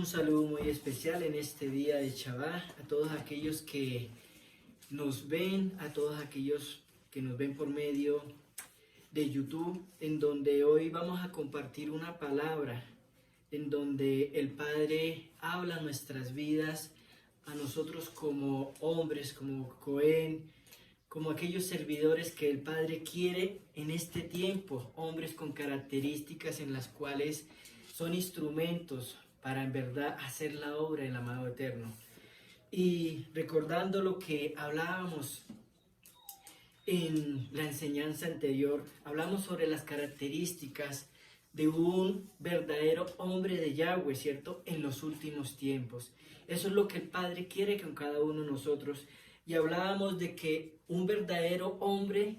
Un saludo muy especial en este día de Shabbat a todos aquellos que nos ven, a todos aquellos que nos ven por medio de YouTube, en donde hoy vamos a compartir una palabra, en donde el Padre habla nuestras vidas, a nosotros como hombres, como Cohen, como aquellos servidores que el Padre quiere en este tiempo, hombres con características en las cuales son instrumentos para en verdad hacer la obra del amado eterno. Y recordando lo que hablábamos en la enseñanza anterior, hablamos sobre las características de un verdadero hombre de Yahweh, ¿cierto? En los últimos tiempos. Eso es lo que el Padre quiere con cada uno de nosotros. Y hablábamos de que un verdadero hombre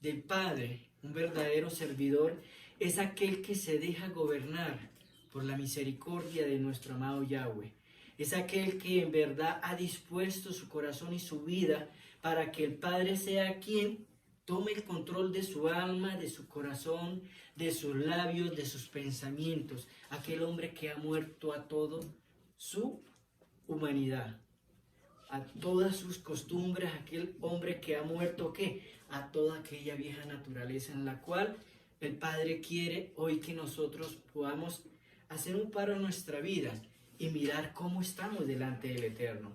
del Padre, un verdadero servidor, es aquel que se deja gobernar por la misericordia de nuestro amado Yahweh. Es aquel que en verdad ha dispuesto su corazón y su vida para que el Padre sea quien tome el control de su alma, de su corazón, de sus labios, de sus pensamientos. Aquel hombre que ha muerto a todo su humanidad, a todas sus costumbres, aquel hombre que ha muerto, ¿qué? A toda aquella vieja naturaleza en la cual el Padre quiere hoy que nosotros podamos hacer un paro en nuestra vida y mirar cómo estamos delante del Eterno.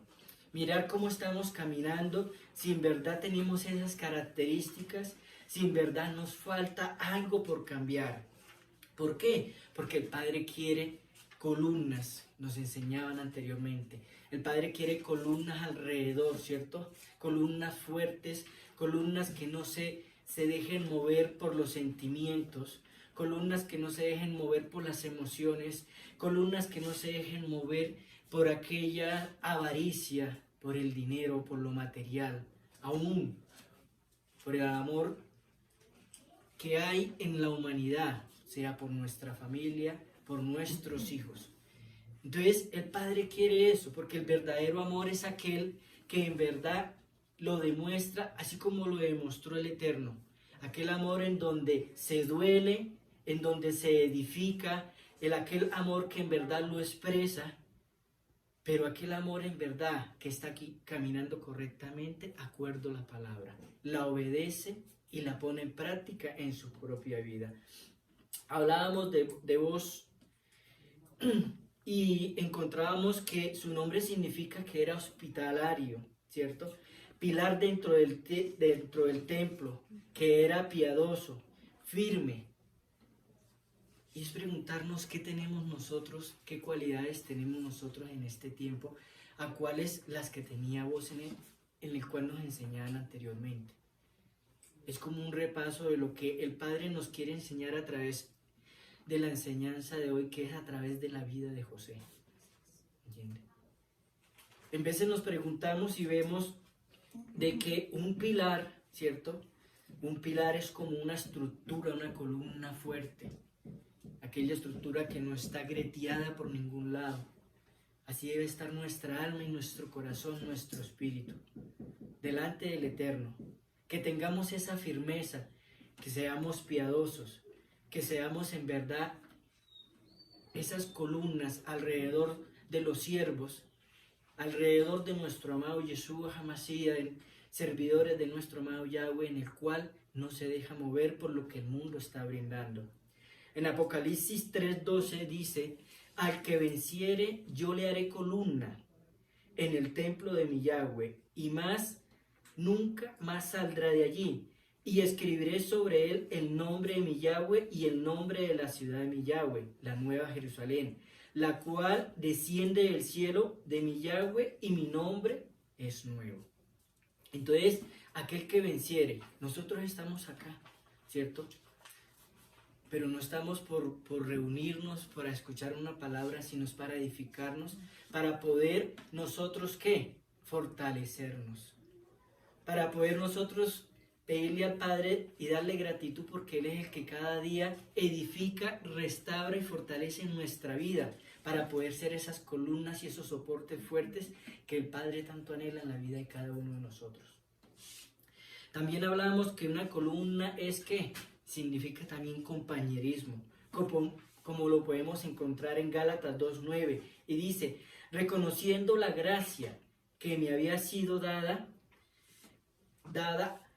Mirar cómo estamos caminando, si en verdad tenemos esas características, si en verdad nos falta algo por cambiar. ¿Por qué? Porque el Padre quiere columnas, nos enseñaban anteriormente. El Padre quiere columnas alrededor, ¿cierto? Columnas fuertes, columnas que no se dejen mover por los sentimientos, columnas que no se dejen mover por las emociones, columnas que no se dejen mover por aquella avaricia, por el dinero, por lo material, aún por el amor que hay en la humanidad, sea por nuestra familia, por nuestros hijos. Entonces el Padre quiere eso, porque el verdadero amor es aquel que en verdad lo demuestra, así como lo demostró el Eterno. Aquel amor en donde se duele, en donde se edifica, aquel amor que en verdad lo expresa, pero aquel amor en verdad que está aquí caminando correctamente, acuerdo a la palabra, la obedece y la pone en práctica en su propia vida. Hablábamos de vos y encontrábamos que su nombre significa que era hospitalario, ¿cierto? Pilar dentro del templo, que era piadoso, firme. Y es preguntarnos qué tenemos nosotros, qué cualidades tenemos nosotros en este tiempo, a cuáles las que tenía vos en el cual nos enseñaban anteriormente. Es como un repaso de lo que el Padre nos quiere enseñar a través de la enseñanza de hoy, que es a través de la vida de José. ¿Entiende? En veces nos preguntamos y vemos de que un pilar, ¿cierto? Un pilar es como una estructura, una columna fuerte. Aquella estructura que no está grieteada por ningún lado. Así debe estar nuestra alma y nuestro corazón, nuestro espíritu, delante del Eterno. Que tengamos esa firmeza, que seamos piadosos, que seamos en verdad esas columnas alrededor de los siervos, alrededor de nuestro amado Yeshua HaMashiach, servidores de nuestro amado Yahweh, en el cual no se deja mover por lo que el mundo está brindando. En Apocalipsis 3:12 dice: al que venciere yo le haré columna en el templo de mi Yahweh, y más nunca más saldrá de allí, y escribiré sobre él el nombre de mi Yahweh y el nombre de la ciudad de mi Yahweh, la nueva Jerusalén, la cual desciende del cielo de mi Yahweh, y mi nombre es nuevo. Entonces, aquel que venciere, nosotros estamos acá, ¿cierto? Pero no estamos por reunirnos, para escuchar una palabra, sino es para edificarnos, para poder nosotros, ¿qué? Fortalecernos. Para poder nosotros pedirle al Padre y darle gratitud, porque Él es el que cada día edifica, restaura y fortalece nuestra vida, para poder ser esas columnas y esos soportes fuertes que el Padre tanto anhela en la vida de cada uno de nosotros. También hablamos que una columna es, ¿qué? Significa también compañerismo, como lo podemos encontrar en Gálatas 2:9, y dice, reconociendo la gracia que me había sido dada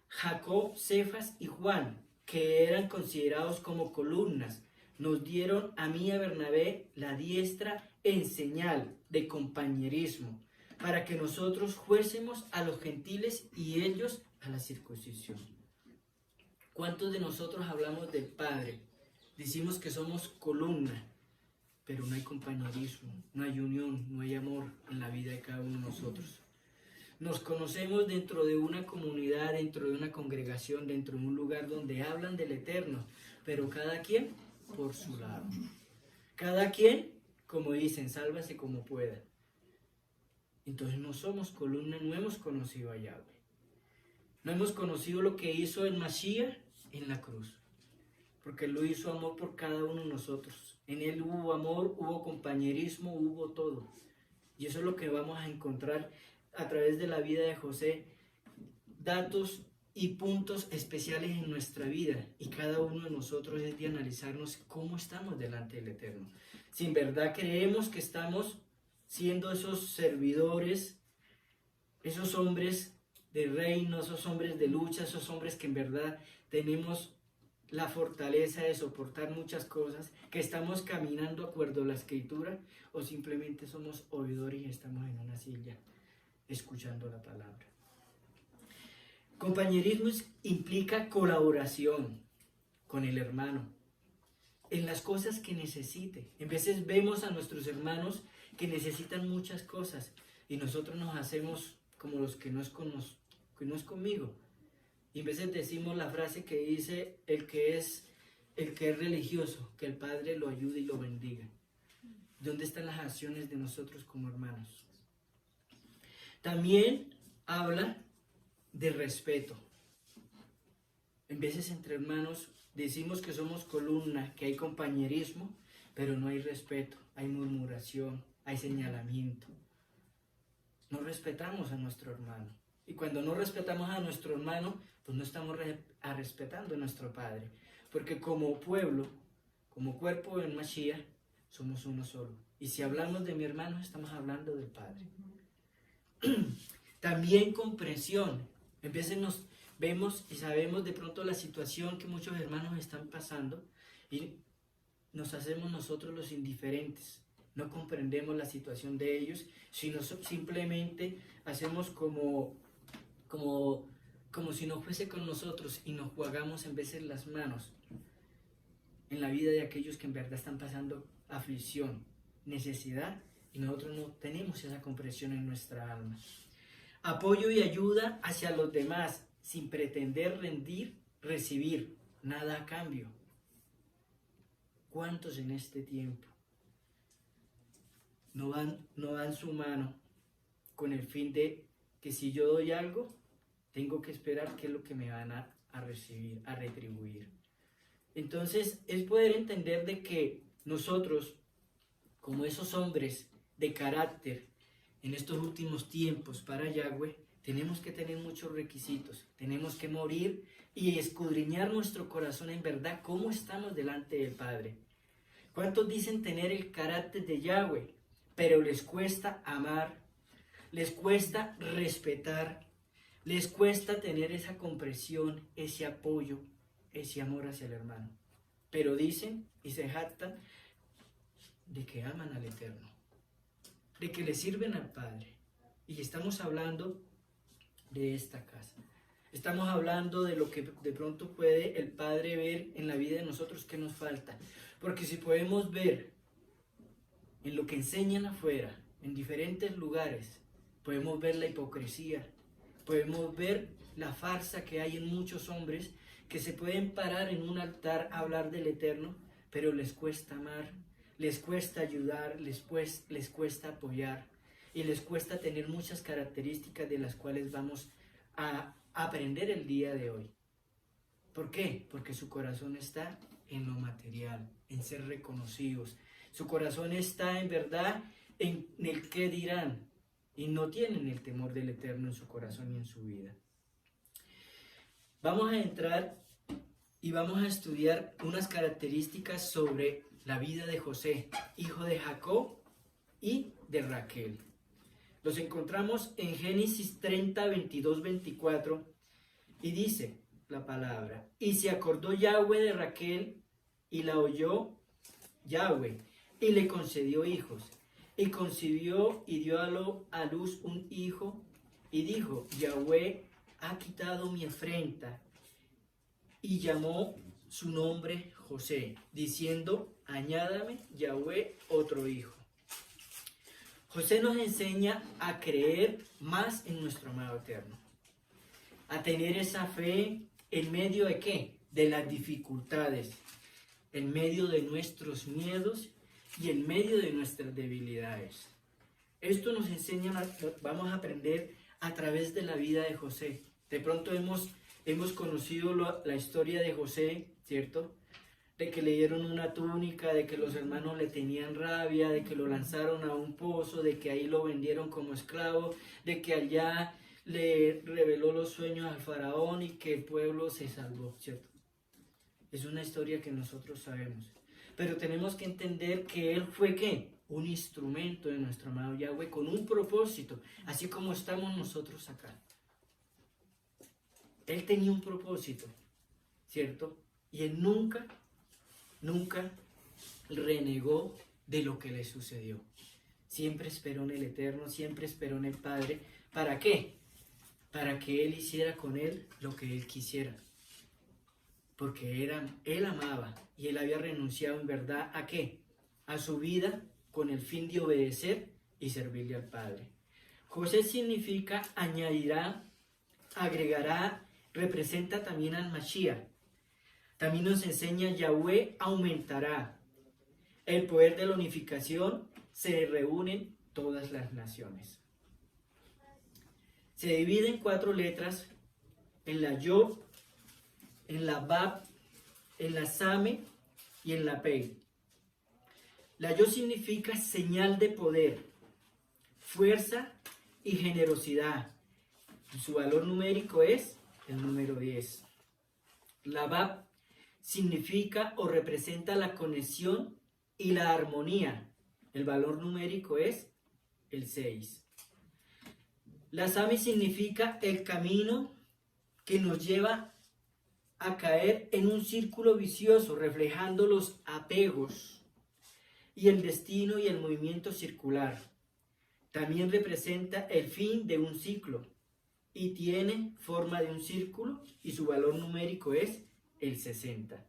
Jacob, Cefas y Juan, que eran considerados como columnas, nos dieron a mí y a Bernabé la diestra en señal de compañerismo, para que nosotros fuésemos a los gentiles y ellos a la circuncisión. ¿Cuántos de nosotros hablamos del Padre? Decimos que somos columna, pero no hay compañerismo, no hay unión, no hay amor en la vida de cada uno de nosotros. Nos conocemos dentro de una comunidad, dentro de una congregación, dentro de un lugar donde hablan del Eterno, pero cada quien por su lado. Cada quien, como dicen, sálvase como pueda. Entonces no somos columna, no hemos conocido a Yahweh. No hemos conocido lo que hizo el Mashiach en la cruz, porque Él lo hizo amor por cada uno de nosotros. En Él hubo amor, hubo compañerismo, hubo todo. Y eso es lo que vamos a encontrar a través de la vida de José, datos y puntos especiales en nuestra vida, y cada uno de nosotros es de analizarnos cómo estamos delante del Eterno. Si en verdad creemos que estamos siendo esos servidores, esos hombres de reino, esos hombres de lucha, esos hombres que en verdad tenemos la fortaleza de soportar muchas cosas, que estamos caminando de acuerdo a la Escritura, o simplemente somos oidores y estamos en una silla escuchando la palabra. Compañerismo implica colaboración con el hermano en las cosas que necesite. En veces vemos a nuestros hermanos que necesitan muchas cosas y nosotros nos hacemos como los que no es conmigo. Y en veces decimos la frase que dice el que es religioso, que el Padre lo ayude y lo bendiga. ¿Dónde están las acciones de nosotros como hermanos? También habla de respeto. En veces entre hermanos decimos que somos columna, que hay compañerismo, pero no hay respeto, hay murmuración, hay señalamiento. No respetamos a nuestro hermano. Y cuando no respetamos a nuestro hermano, pues no estamos respetando a nuestro Padre. Porque como pueblo, como cuerpo en Mashiach, somos uno solo. Y si hablamos de mi hermano, estamos hablando del Padre. También comprensión. A veces nos vemos y sabemos de pronto la situación que muchos hermanos están pasando y nos hacemos nosotros los indiferentes. No comprendemos la situación de ellos, sino simplemente hacemos como si no fuese con nosotros y nos jugamos en veces las manos en la vida de aquellos que en verdad están pasando aflicción, necesidad, y nosotros no tenemos esa comprensión en nuestra alma. Apoyo y ayuda hacia los demás, sin pretender recibir nada a cambio. ¿Cuántos en este tiempo no dan su mano con el fin de que si yo doy algo, tengo que esperar qué es lo que me van a recibir, a retribuir? Entonces es poder entender de que nosotros, como esos hombres de carácter en estos últimos tiempos para Yahweh, tenemos que tener muchos requisitos, tenemos que morir y escudriñar nuestro corazón en verdad, cómo estamos delante del Padre. ¿Cuántos dicen tener el carácter de Yahweh, pero les cuesta amar, les cuesta respetar, les cuesta tener esa comprensión, ese apoyo, ese amor hacia el hermano? Pero dicen y se jactan de que aman al Eterno, de que le sirven al Padre. Y estamos hablando de esta casa. Estamos hablando de lo que de pronto puede el Padre ver en la vida de nosotros que nos falta. Porque si podemos ver en lo que enseñan afuera, en diferentes lugares, podemos ver la hipocresía, podemos ver la farsa que hay en muchos hombres que se pueden parar en un altar a hablar del Eterno, pero les cuesta amar, les cuesta ayudar, les cuesta apoyar y les cuesta tener muchas características de las cuales vamos a aprender el día de hoy. ¿Por qué? Porque su corazón está en lo material, en ser reconocidos. Su corazón está en verdad en el qué dirán y no tienen el temor del Eterno en su corazón y en su vida. Vamos a entrar y vamos a estudiar unas características sobre la vida de José, hijo de Jacob y de Raquel. Los encontramos en Génesis 30, 22, 24 y dice la palabra: y se acordó Yahweh de Raquel y la oyó Yahweh y le concedió hijos. Y concibió y dio a luz un hijo y dijo: Yahweh ha quitado mi afrenta. Y llamó su nombre José, diciendo: añádame Yahweh otro hijo. José nos enseña a creer más en nuestro amado eterno, a tener esa fe en medio de ¿qué? De las dificultades, en medio de nuestros miedos y en medio de nuestras debilidades. Esto nos enseña, vamos a aprender a través de la vida de José. De pronto hemos conocido la historia de José, ¿cierto? De que le dieron una túnica, de que los hermanos le tenían rabia, de que lo lanzaron a un pozo, de que ahí lo vendieron como esclavo, de que allá le reveló los sueños al faraón y que el pueblo se salvó, ¿cierto? Es una historia que nosotros sabemos. Pero tenemos que entender que él fue ¿qué? Un instrumento de nuestro amado Yahweh con un propósito, así como estamos nosotros acá. Él tenía un propósito, ¿cierto? Y él nunca renegó de lo que le sucedió. Siempre esperó en el Eterno, siempre esperó en el Padre. ¿Para qué? Para que él hiciera con él lo que él quisiera. Porque él amaba y él había renunciado en verdad ¿a qué? A su vida con el fin de obedecer y servirle al Padre. José significa añadirá, agregará, representa también al Mashiach. También nos enseña Yahweh aumentará. El poder de la unificación, se reúnen todas las naciones. Se divide en 4 letras, en la Yod, en la Bab, en la Same y en la Pei. La Yod significa señal de poder, fuerza y generosidad. Su valor numérico es el número 10. La Bab significa o representa la conexión y la armonía. El valor numérico es el 6. La Same significa el camino que nos lleva a caer en un círculo vicioso, reflejando los apegos y el destino y el movimiento circular. También representa el fin de un ciclo y tiene forma de un círculo y su valor numérico es el 60.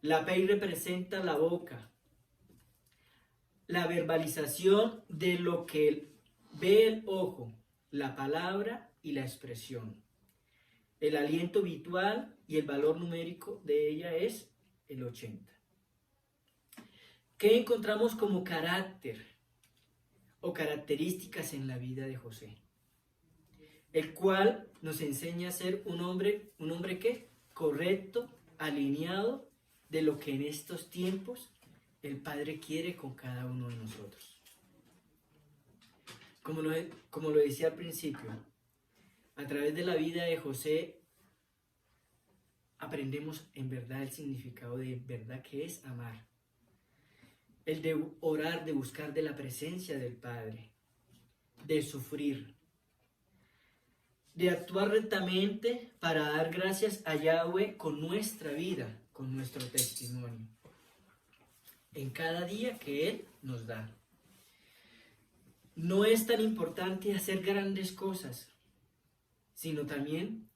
La Pei representa la boca, la verbalización de lo que ve el ojo, la palabra y la expresión. El aliento habitual y el valor numérico de ella es el 80. ¿Qué encontramos como carácter o características en la vida de José? El cual nos enseña a ser un hombre ¿qué? Correcto, alineado de lo que en estos tiempos el Padre quiere con cada uno de nosotros. Como lo decía al principio, a través de la vida de José aprendemos en verdad el significado de verdad que es amar. El de orar, de buscar de la presencia del Padre, de sufrir, de actuar rectamente para dar gracias a Yahweh con nuestra vida, con nuestro testimonio, en cada día que Él nos da. No es tan importante hacer grandes cosas, sino también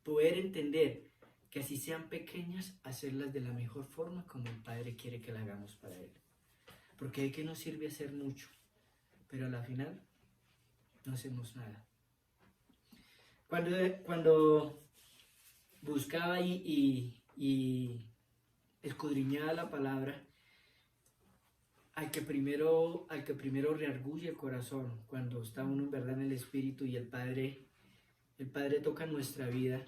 poder entender que así sean pequeñas, hacerlas de la mejor forma como el Padre quiere que la hagamos para Él. Porque ¿de qué nos sirve hacer mucho? Pero a la final no hacemos nada. Cuando buscaba y escudriñaba la palabra, al que primero reargulle el corazón, cuando está uno en verdad en el Espíritu y el Padre toca nuestra vida,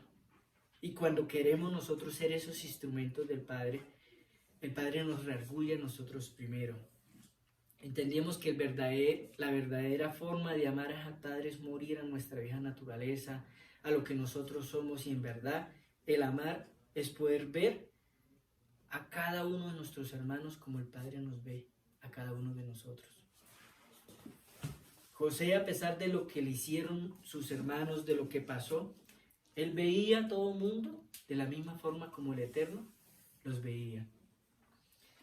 y cuando queremos nosotros ser esos instrumentos del Padre, el Padre nos reargulle a nosotros primero. Entendíamos que la verdadera forma de amar al Padre es morir a nuestra vieja naturaleza, a lo que nosotros somos, y en verdad el amar es poder ver a cada uno de nuestros hermanos como el Padre nos ve a cada uno de nosotros. José, a pesar de lo que le hicieron sus hermanos, de lo que pasó, él veía a todo el mundo de la misma forma como el Eterno los veía.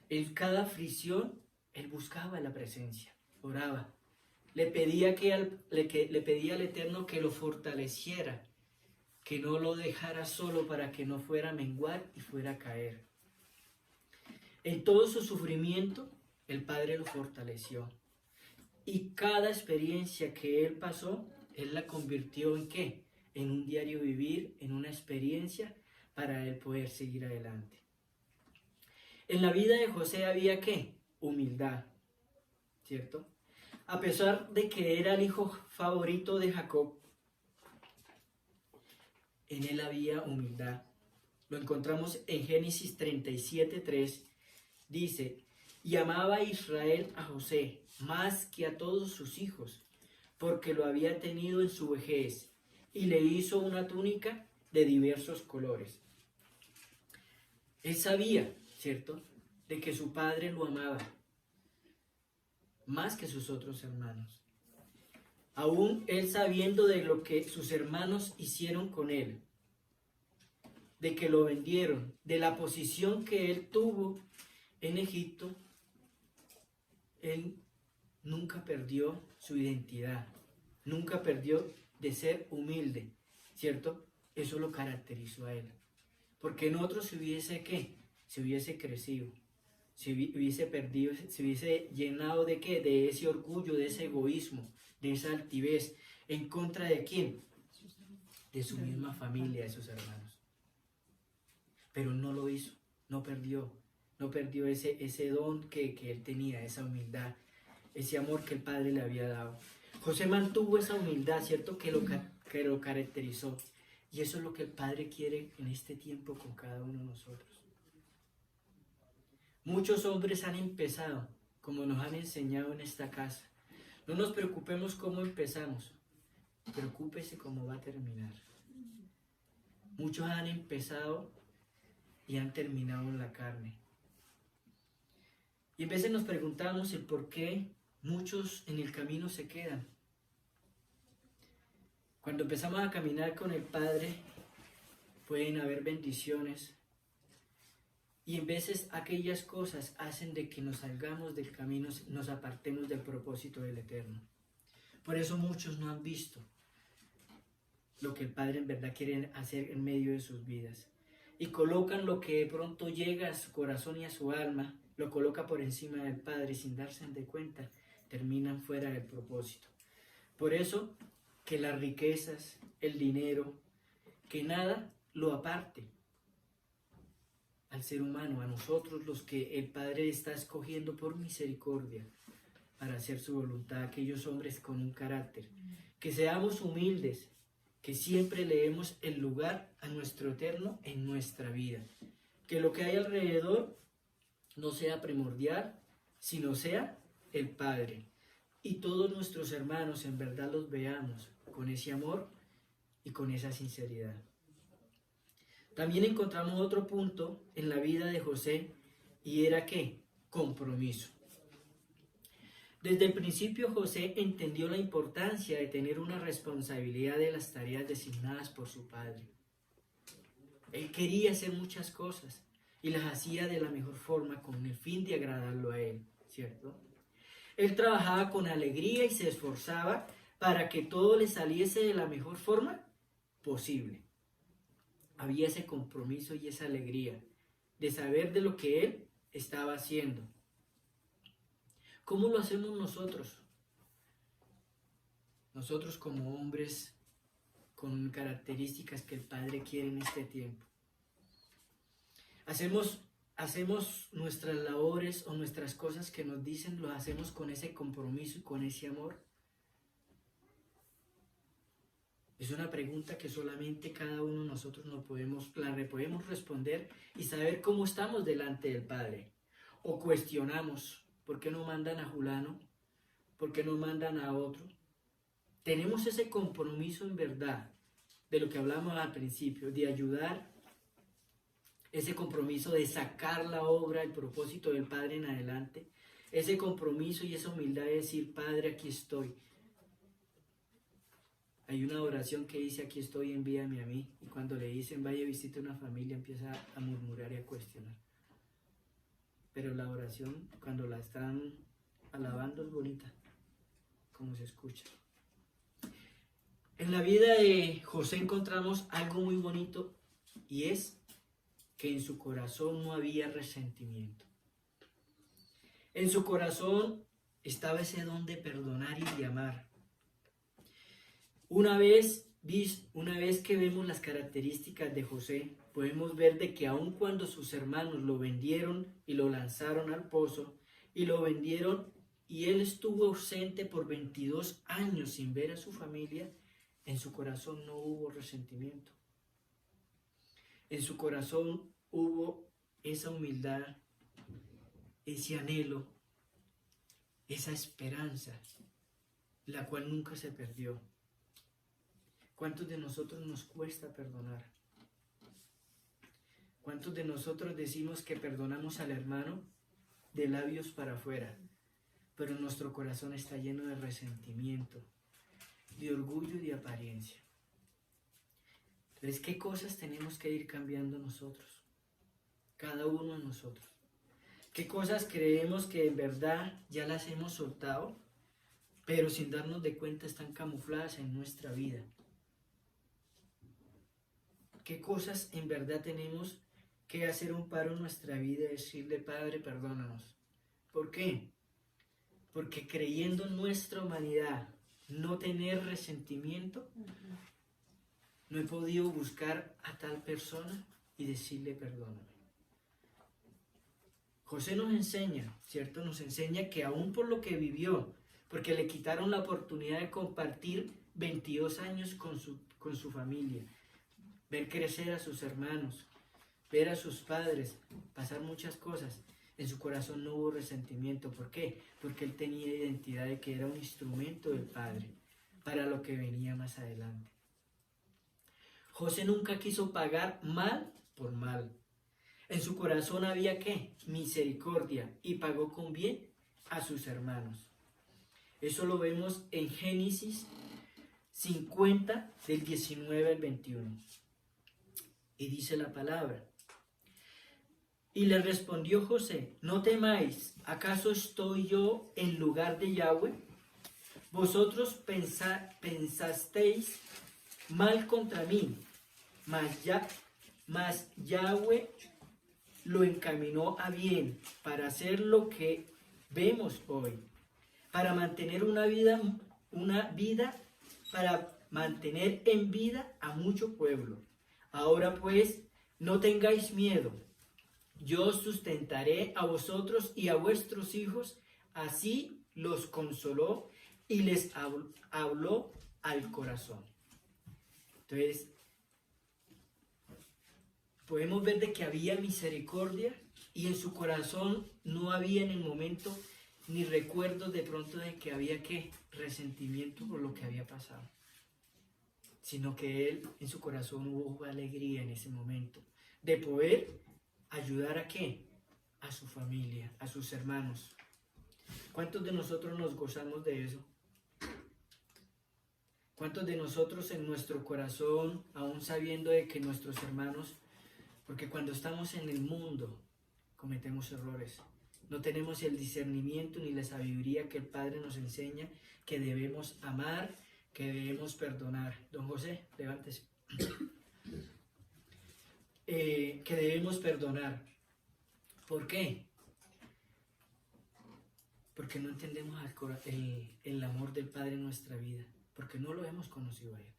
En cada aflicción, él buscaba la presencia, oraba. Le pedía al Eterno que lo fortaleciera, que no lo dejara solo para que no fuera a menguar y fuera a caer. En todo su sufrimiento, el Padre lo fortaleció. Y cada experiencia que él pasó, él la convirtió en ¿qué? En un diario vivir, en una experiencia para él poder seguir adelante. En la vida de José había ¿qué? Humildad, ¿cierto? A pesar de que era el hijo favorito de Jacob, en él había humildad. Lo encontramos en Génesis 37:3. Dice, y amaba a Israel a José más que a todos sus hijos, porque lo había tenido en su vejez, y le hizo una túnica de diversos colores. Él sabía, ¿cierto?, de que su padre lo amaba más que sus otros hermanos. Aún él sabiendo de lo que sus hermanos hicieron con él, de que lo vendieron, de la posición que él tuvo en Egipto, él nunca perdió su identidad, nunca perdió de ser humilde, ¿cierto? Eso lo caracterizó a él. Porque en otros se hubiese, ¿qué? Se hubiese crecido, se hubiese perdido, se hubiese llenado de ¿qué? De ese orgullo, de ese egoísmo, de esa altivez. ¿En contra de quién? De su misma familia, de sus hermanos. Pero no lo hizo, no perdió ese don que él tenía, esa humildad, ese amor que el Padre le había dado. José mantuvo esa humildad, ¿cierto? Que lo caracterizó. Y eso es lo que el Padre quiere en este tiempo con cada uno de nosotros. Muchos hombres han empezado, como nos han enseñado en esta casa. No nos preocupemos cómo empezamos, preocúpese cómo va a terminar. Muchos han empezado y han terminado en la carne. Y a veces nos preguntamos el por qué muchos en el camino se quedan. Cuando empezamos a caminar con el Padre, pueden haber bendiciones. Y en veces aquellas cosas hacen de que nos salgamos del camino, nos apartemos del propósito del Eterno. Por eso muchos no han visto lo que el Padre en verdad quiere hacer en medio de sus vidas. Y colocan lo que de pronto llega a su corazón y a su alma, lo coloca por encima del Padre sin darse de cuenta, terminan fuera del propósito. Por eso que las riquezas, el dinero, que nada lo aparte al ser humano, a nosotros los que el Padre está escogiendo por misericordia para hacer su voluntad, aquellos hombres con un carácter, que seamos humildes, que siempre le demos el lugar a nuestro Eterno en nuestra vida, que lo que hay alrededor no sea primordial, sino sea el Padre, y todos nuestros hermanos en verdad los veamos con ese amor y con esa sinceridad. También encontramos otro punto en la vida de José, y era ¿qué? Compromiso. Desde el principio José entendió la importancia de tener una responsabilidad de las tareas designadas por su padre. Él quería hacer muchas cosas y las hacía de la mejor forma con el fin de agradarlo a él, ¿cierto? Él trabajaba con alegría y se esforzaba para que todo le saliese de la mejor forma posible. Había ese compromiso y esa alegría de saber de lo que él estaba haciendo. ¿Cómo lo hacemos nosotros? Nosotros como hombres con características que el Padre quiere en este tiempo. Hacemos nuestras labores o nuestras cosas que nos dicen, lo hacemos con ese compromiso y con ese amor. Es una pregunta que solamente cada uno de nosotros podemos responder y saber cómo estamos delante del Padre. O cuestionamos, ¿por qué no mandan a fulano? ¿Por qué no mandan a otro? Tenemos ese compromiso en verdad, de lo que hablamos al principio, de ayudar ese compromiso de sacar la obra, el propósito del Padre en adelante, ese compromiso y esa humildad de decir, Padre, aquí estoy. Hay una oración que dice, aquí estoy, envíame a mí. Y cuando le dicen, vaya, visite una familia, empieza a murmurar y a cuestionar. Pero la oración, cuando la están alabando, es bonita, como se escucha. En la vida de José encontramos algo muy bonito, y es que en su corazón no había resentimiento. En su corazón estaba ese don de perdonar y de amar. Una vez que vemos las características de José, podemos ver de que aun cuando sus hermanos lo vendieron y lo lanzaron al pozo, y lo vendieron, y él estuvo ausente por 22 años sin ver a su familia, en su corazón no hubo resentimiento. En su corazón hubo esa humildad, ese anhelo, esa esperanza, la cual nunca se perdió. ¿Cuántos de nosotros nos cuesta perdonar? ¿Cuántos de nosotros decimos que perdonamos al hermano de labios para afuera, pero nuestro corazón está lleno de resentimiento, de orgullo y de apariencia? Entonces, ¿qué cosas tenemos que ir cambiando nosotros? Cada uno de nosotros. ¿Qué cosas creemos que en verdad ya las hemos soltado, pero sin darnos de cuenta están camufladas en nuestra vida? ¿Qué cosas en verdad tenemos que hacer un paro en nuestra vida y decirle, Padre, perdónanos? ¿Por qué? Porque creyendo en nuestra humanidad, no tener resentimiento, no he podido buscar a tal persona y decirle, perdóname. José nos enseña, ¿cierto? Nos enseña que aún por lo que vivió, porque le quitaron la oportunidad de compartir 22 años con su familia, ver crecer a sus hermanos, ver a sus padres, pasar muchas cosas. En su corazón no hubo resentimiento. ¿Por qué? Porque él tenía identidad de que era un instrumento del Padre para lo que venía más adelante. José nunca quiso pagar mal por mal. En su corazón había ¿qué? Misericordia, y pagó con bien a sus hermanos. Eso lo vemos en Génesis 50, del 19 al 21. Y dice la palabra. Y le respondió José, no temáis, ¿acaso estoy yo en lugar de Yahweh? Vosotros pensasteis mal contra mí, mas Yahweh lo encaminó a bien para hacer lo que vemos hoy, para mantener para mantener en vida a mucho pueblo. Ahora pues, no tengáis miedo. Yo os sustentaré a vosotros y a vuestros hijos. Así los consoló y les habló al corazón. Entonces, podemos ver de que había misericordia y en su corazón no había en el momento ni recuerdos de pronto de que había resentimiento por lo que había pasado, sino que él en su corazón hubo alegría en ese momento de poder ayudar a su familia, a sus hermanos. ¿Cuántos de nosotros nos gozamos de eso? ¿Cuántos de nosotros en nuestro corazón, aún sabiendo de que nuestros hermanos, porque cuando estamos en el mundo cometemos errores, no tenemos el discernimiento ni la sabiduría que el Padre nos enseña, que debemos amar, que debemos perdonar? Don José, levántese. Que debemos perdonar. ¿Por qué? Porque no entendemos el amor del Padre en nuestra vida, porque no lo hemos conocido a Él.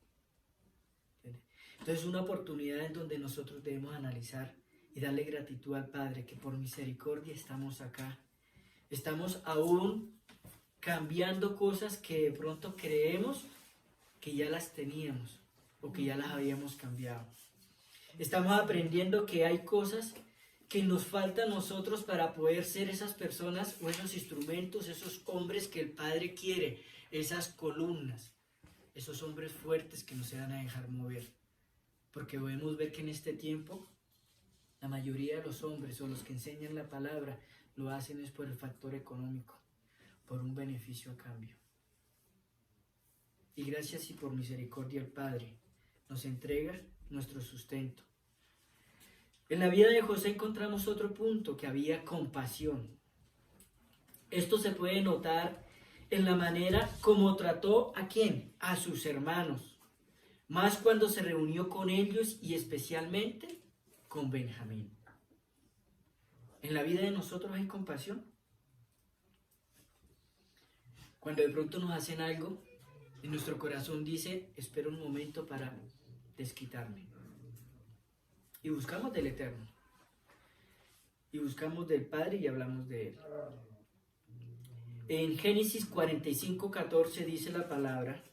¿Entiende? Entonces, una oportunidad en donde nosotros debemos analizar y darle gratitud al Padre, que por misericordia estamos acá. Estamos aún cambiando cosas que de pronto creemos que ya las teníamos o que ya las habíamos cambiado. Estamos aprendiendo que hay cosas que nos faltan a nosotros para poder ser esas personas o esos instrumentos, esos hombres que el Padre quiere, esas columnas, esos hombres fuertes que no se van a dejar mover. Porque podemos ver que en este tiempo La mayoría de los hombres o los que enseñan la palabra lo hacen es por el factor económico, por un beneficio a cambio. Y gracias y por misericordia el Padre nos entrega nuestro sustento. En la vida de José encontramos otro punto, que había compasión. Esto se puede notar en la manera como trató ¿a quién? A sus hermanos. Más cuando se reunió con ellos y especialmente con Benjamín. En la vida de nosotros hay compasión. Cuando de pronto nos hacen algo, en nuestro corazón dice, espera un momento para desquitarme. Y buscamos del Eterno. Y buscamos del Padre y hablamos de Él. En Génesis 45:14 dice la palabra,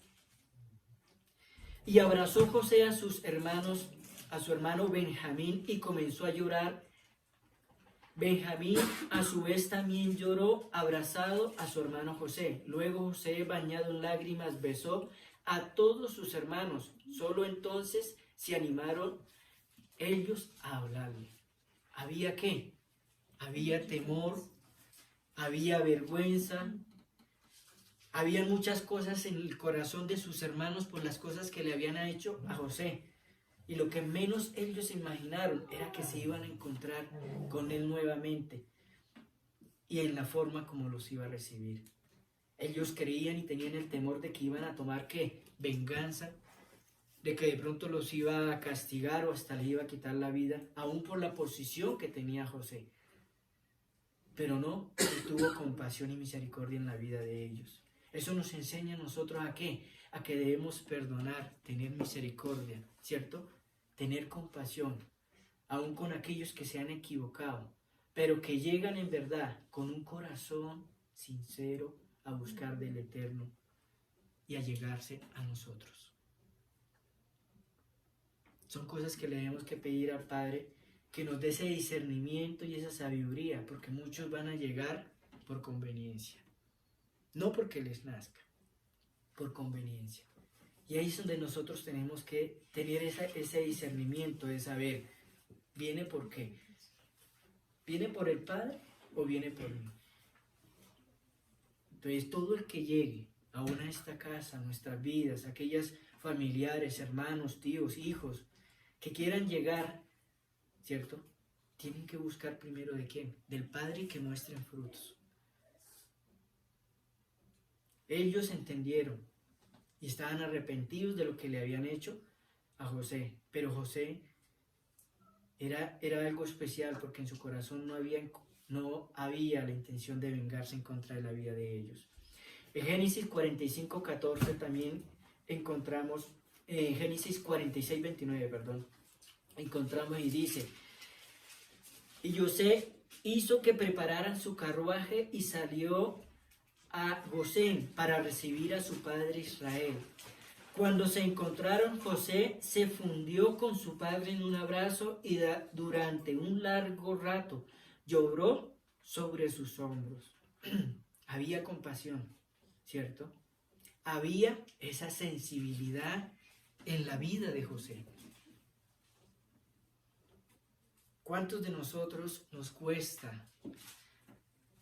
y abrazó José a sus hermanos, a su hermano Benjamín, y comenzó a llorar. Benjamín a su vez también lloró, abrazado a su hermano José. Luego José, bañado en lágrimas, besó a todos sus hermanos. Solo entonces se animaron ellos a hablarle. ¿Había qué? Había temor, había vergüenza, había muchas cosas en el corazón de sus hermanos por las cosas que le habían hecho a José. Y lo que menos ellos imaginaron era que se iban a encontrar con él nuevamente y en la forma como los iba a recibir. Ellos creían y tenían el temor de que iban a tomar ¿qué? Venganza, de que de pronto los iba a castigar o hasta les iba a quitar la vida, aún por la posición que tenía José. Pero no, él tuvo compasión y misericordia en la vida de ellos. Eso nos enseña a nosotros ¿a qué? A que debemos perdonar, tener misericordia, ¿cierto? Tener compasión, aún con aquellos que se han equivocado, pero que llegan en verdad con un corazón sincero a buscar del Eterno y a llegarse a nosotros. Son cosas que le debemos que pedir al Padre, que nos dé ese discernimiento y esa sabiduría, porque muchos van a llegar por conveniencia, no porque les nazca, por conveniencia. Y ahí es donde nosotros tenemos que tener ese discernimiento de saber, ¿viene por qué? ¿Viene por el Padre o viene por mí? Entonces todo el que llegue aún a esta casa, a nuestras vidas, aquellas familiares, hermanos, tíos, hijos, que quieran llegar, ¿cierto? Tienen que buscar primero ¿de quién? Del Padre, que muestren frutos. Ellos entendieron y estaban arrepentidos de lo que le habían hecho a José, pero José era algo especial porque en su corazón no había la intención de vengarse en contra de la vida de ellos. En Génesis 45:14 también encontramos, en Génesis 46:29, perdón, encontramos y dice, y José hizo que prepararan su carruaje y salió a Gosén para recibir a su padre Israel. Cuando se encontraron, José se fundió con su padre en un abrazo y durante un largo rato lloró sobre sus hombros. Había compasión, ¿cierto? Había esa sensibilidad en la vida de José. ¿Cuántos de nosotros nos cuesta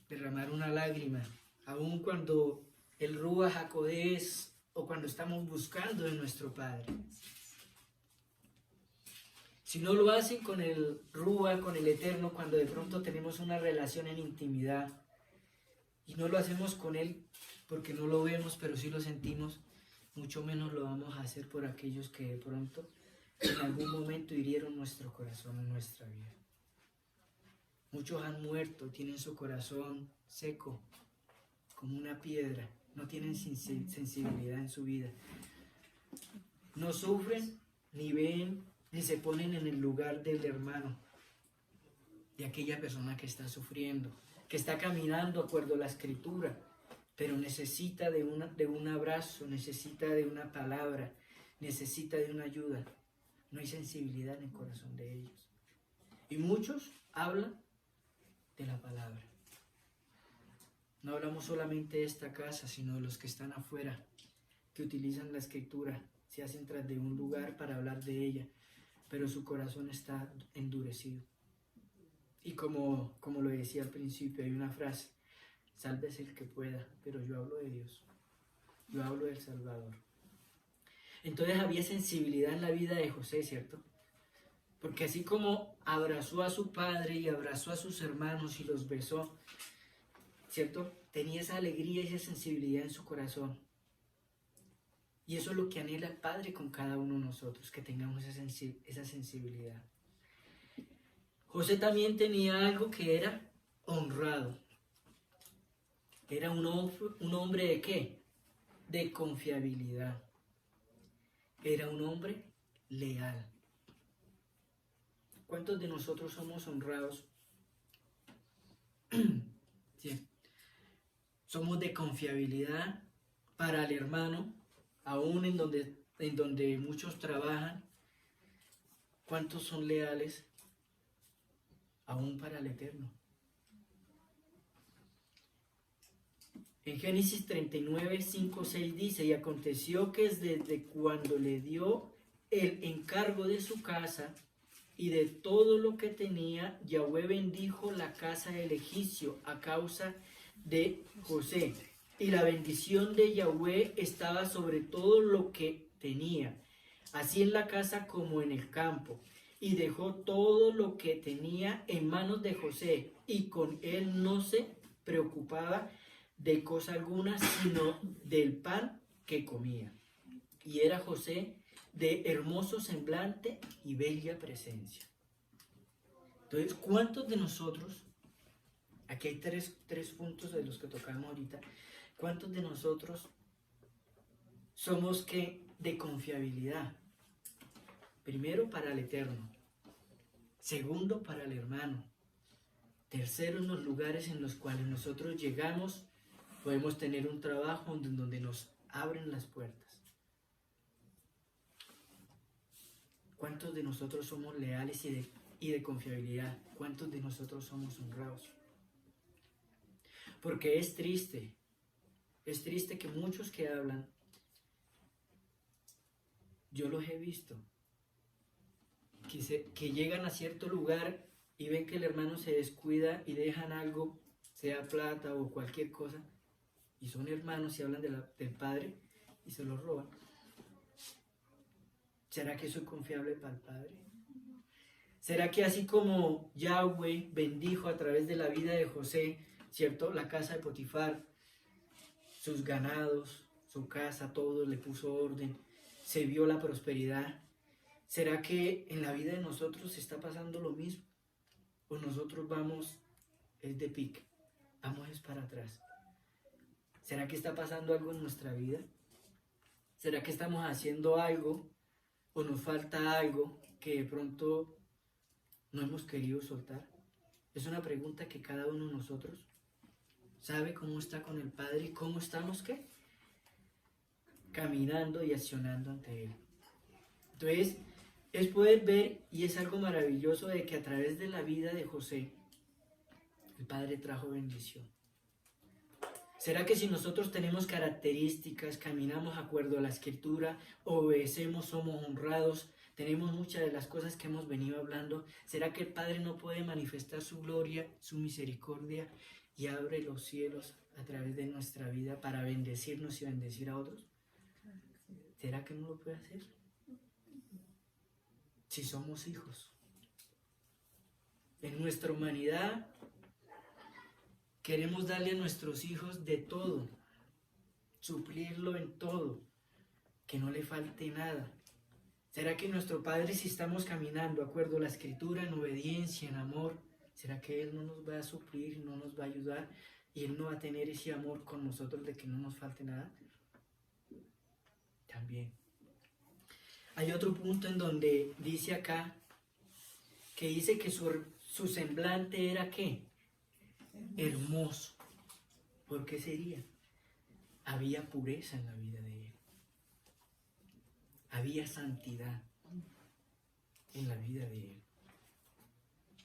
derramar una lágrima, aun cuando el Ruach HaKodesh o cuando estamos buscando de nuestro Padre? Si no lo hacen con el Ruach, con el Eterno, cuando de pronto tenemos una relación en intimidad y no lo hacemos con Él porque no lo vemos, pero sí lo sentimos, mucho menos lo vamos a hacer por aquellos que de pronto en algún momento hirieron nuestro corazón en nuestra vida. Muchos han muerto, tienen su corazón seco, como una piedra, no tienen sensibilidad en su vida. No sufren, ni ven, ni se ponen en el lugar del hermano, de aquella persona que está sufriendo, que está caminando de acuerdo a la Escritura, pero necesita de un abrazo, necesita de una palabra, necesita de una ayuda. No hay sensibilidad en el corazón de ellos. Y muchos hablan de la palabra. No hablamos solamente de esta casa, sino de los que están afuera, que utilizan la Escritura, se hacen tras de un lugar para hablar de ella, pero su corazón está endurecido. Y como lo decía al principio, hay una frase, sálvese el que pueda, pero yo hablo de Dios, yo hablo del Salvador. Entonces había sensibilidad en la vida de José, ¿cierto? Porque así como abrazó a su padre y abrazó a sus hermanos y los besó, ¿cierto? Tenía esa alegría y esa sensibilidad en su corazón. Y eso es lo que anhela el Padre con cada uno de nosotros, que tengamos esa sensibilidad. José también tenía algo que era honrado. Era un hombre ¿de qué? De confiabilidad. Era un hombre leal. ¿Cuántos de nosotros somos honrados? Sí. Somos de confiabilidad para el hermano, aún en donde muchos trabajan. ¿Cuántos son leales aún para el Eterno? En Génesis 39, 5, 6 dice, y aconteció que desde cuando le dio el encargo de su casa y de todo lo que tenía, Yahweh bendijo la casa del egipcio a causa de José. Y la bendición de Yahweh estaba sobre todo lo que tenía, así en la casa como en el campo. Y dejó todo lo que tenía en manos de José, y con él no se preocupaba de cosa alguna, sino del pan que comía. Y era José de hermoso semblante y bella presencia. Entonces, ¿cuántos de nosotros, aquí hay tres puntos de los que tocamos ahorita, cuántos de nosotros somos de confiabilidad? Primero, para el Eterno. Segundo, para el hermano. Tercero, en los lugares en los cuales nosotros llegamos, podemos tener un trabajo donde nos abren las puertas. ¿Cuántos de nosotros somos leales y de confiabilidad? ¿Cuántos de nosotros somos honrados? Porque es triste que muchos que hablan, yo los he visto, que llegan a cierto lugar y ven que el hermano se descuida y dejan algo, sea plata o cualquier cosa, y son hermanos y hablan del Padre y se lo roban. ¿Será que soy confiable para el Padre? ¿Será que así como Yahweh bendijo a través de la vida de José, ¿cierto? La casa de Potifar, sus ganados, su casa, todo, le puso orden, se vio la prosperidad. ¿Será que en la vida de nosotros está pasando lo mismo? ¿O nosotros vamos, es de pique, vamos es para atrás? ¿Será que está pasando algo en nuestra vida? ¿Será que estamos haciendo algo o nos falta algo que de pronto no hemos querido soltar? Es una pregunta que cada uno de nosotros sabe cómo está con el Padre y cómo estamos, ¿qué? Caminando y accionando ante Él. Entonces, es poder ver, y es algo maravilloso, de que a través de la vida de José, el Padre trajo bendición. ¿Será que si nosotros tenemos características, caminamos de acuerdo a la Escritura, obedecemos, somos honrados, tenemos muchas de las cosas que hemos venido hablando, ¿será que el Padre no puede manifestar su gloria, su misericordia y abre los cielos a través de nuestra vida para bendecirnos y bendecir a otros? ¿Será que no lo puede hacer? Si somos hijos. En nuestra humanidad queremos darle a nuestros hijos de todo, suplirlo en todo, que no le falte nada. ¿Será que nuestro Padre, si estamos caminando de acuerdo a la Escritura, en obediencia, en amor, será que Él no nos va a suplir, no nos va a ayudar y Él no va a tener ese amor con nosotros de que no nos falte nada? También. Hay otro punto en donde dice acá, que dice que su semblante era ¿qué? Hermoso. ¿Por qué sería? Había pureza en la vida de él. Había santidad en la vida de él.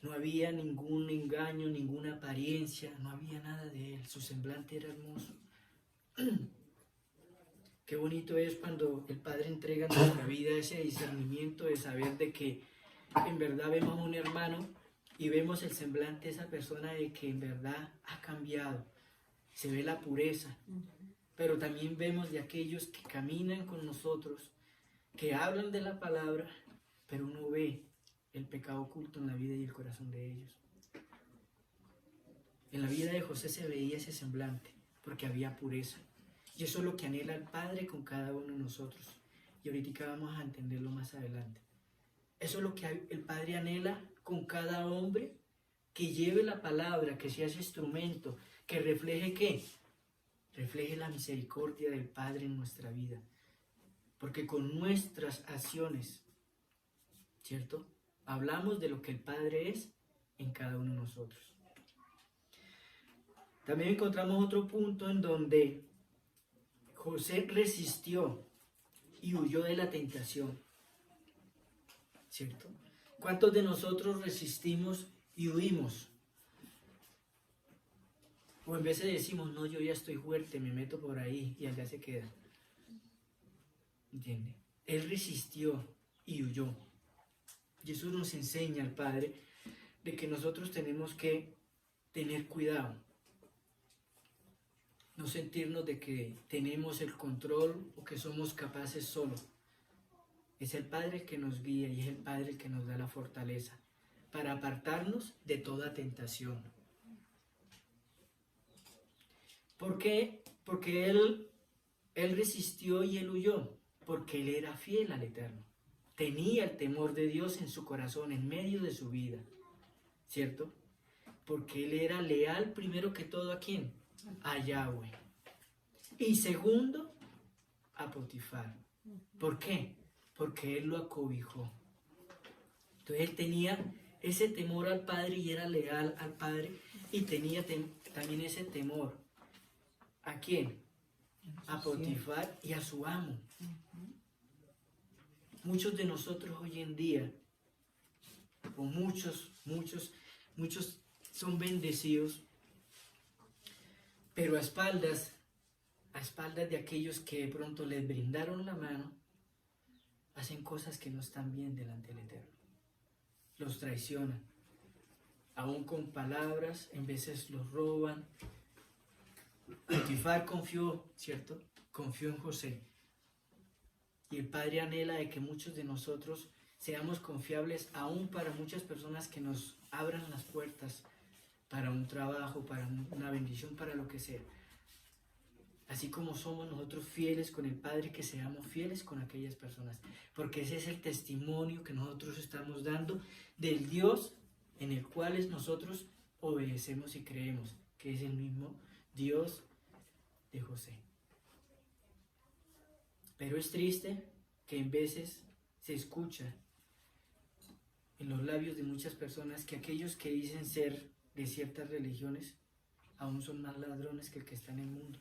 No había ningún engaño, ninguna apariencia, no había nada de él. Su semblante era hermoso. Qué bonito es cuando el Padre entrega en nuestra vida ese discernimiento de saber de que en verdad vemos a un hermano y vemos el semblante de esa persona de que en verdad ha cambiado. Se ve la pureza, pero también vemos de aquellos que caminan con nosotros, que hablan de la palabra, pero uno ve el pecado oculto en la vida y el corazón de ellos. En la vida de José se veía ese semblante, porque había pureza. Y eso es lo que anhela el Padre con cada uno de nosotros. Y ahorita vamos a entenderlo más adelante. Eso es lo que el Padre anhela con cada hombre que lleve la palabra, que sea ese instrumento, que refleje ¿qué? Refleje la misericordia del Padre en nuestra vida. Porque con nuestras acciones, ¿cierto? Hablamos de lo que el Padre es en cada uno de nosotros. También encontramos otro punto en donde José resistió y huyó de la tentación, ¿cierto? ¿Cuántos de nosotros resistimos y huimos? O en vez de decimos, no, yo ya estoy fuerte, me meto por ahí y allá se queda. ¿Entiende? Él resistió y huyó. Y eso nos enseña al Padre de que nosotros tenemos que tener cuidado. No sentirnos de que tenemos el control o que somos capaces solos. Es el Padre el que nos guía y es el Padre el que nos da la fortaleza para apartarnos de toda tentación. ¿Por qué? Porque él resistió y él huyó, porque él era fiel al Eterno. Tenía el temor de Dios en su corazón, en medio de su vida, ¿cierto? Porque él era leal primero que todo ¿a quién? A Yahweh. Y segundo, a Potifar. ¿Por qué? Porque él lo acobijó. Entonces él tenía ese temor al Padre y era leal al Padre y tenía también ese temor. ¿A quién? A Potifar y a su amo. Muchos de nosotros hoy en día, o muchos son bendecidos, pero a espaldas de aquellos que de pronto les brindaron la mano, hacen cosas que no están bien delante del Eterno. Los traicionan, aún con palabras, en veces los roban. Potifar confió, ¿cierto? Confió en José. Y el Padre anhela de que muchos de nosotros seamos confiables aún para muchas personas que nos abran las puertas para un trabajo, para una bendición, para lo que sea. Así como somos nosotros fieles con el Padre, que seamos fieles con aquellas personas. Porque ese es el testimonio que nosotros estamos dando del Dios en el cual nosotros obedecemos y creemos, que es el mismo Dios de José. Pero es triste que en veces se escucha en los labios de muchas personas que aquellos que dicen ser de ciertas religiones aún son más ladrones que el que está en el mundo.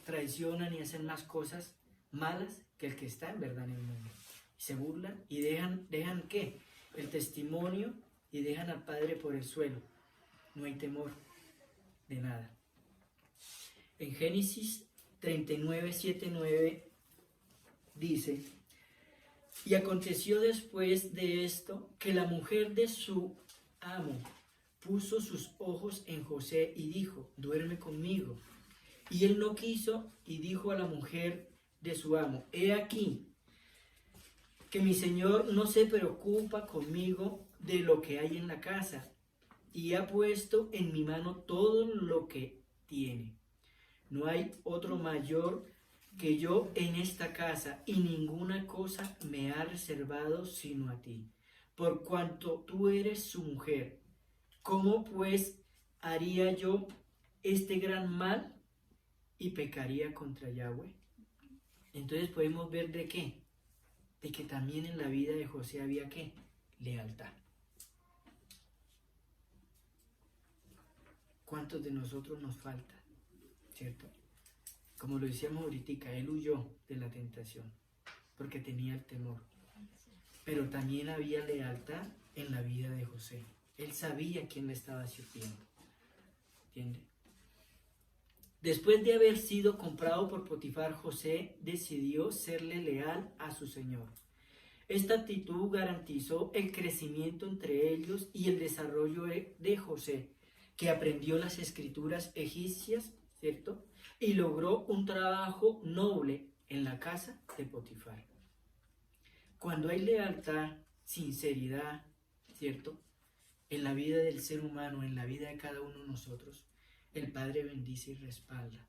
Traicionan y hacen más cosas malas que el que está en verdad en el mundo. Y se burlan y dejan ¿qué? El testimonio y dejan al Padre por el suelo. No hay temor de nada. En Génesis 39, 7, 9 dice: y aconteció después de esto que la mujer de su amo puso sus ojos en José y dijo: duerme conmigo. Y él no quiso y dijo a la mujer de su amo: he aquí que mi señor no se preocupa conmigo de lo que hay en la casa, y ha puesto en mi mano todo lo que tiene. No hay otro mayor que yo en esta casa, y ninguna cosa me ha reservado sino a ti, por cuanto tú eres su mujer. ¿Cómo pues haría yo este gran mal y pecaría contra Yahweh? Entonces podemos ver de qué, de que también en la vida de José había ¿qué? Lealtad. ¿Cuántos de nosotros nos falta? ¿Cierto? Como lo decíamos ahorita, él huyó de la tentación porque tenía el temor. Pero también había lealtad en la vida de José. Él sabía quién le estaba sirviendo. ¿Entiende? Después de haber sido comprado por Potifar, José decidió serle leal a su señor. Esta actitud garantizó el crecimiento entre ellos y el desarrollo de José, que aprendió las escrituras egipcias, ¿cierto? Y logró un trabajo noble en la casa de Potifar. Cuando hay lealtad, sinceridad, ¿cierto? En la vida del ser humano, en la vida de cada uno de nosotros, el Padre bendice y respalda.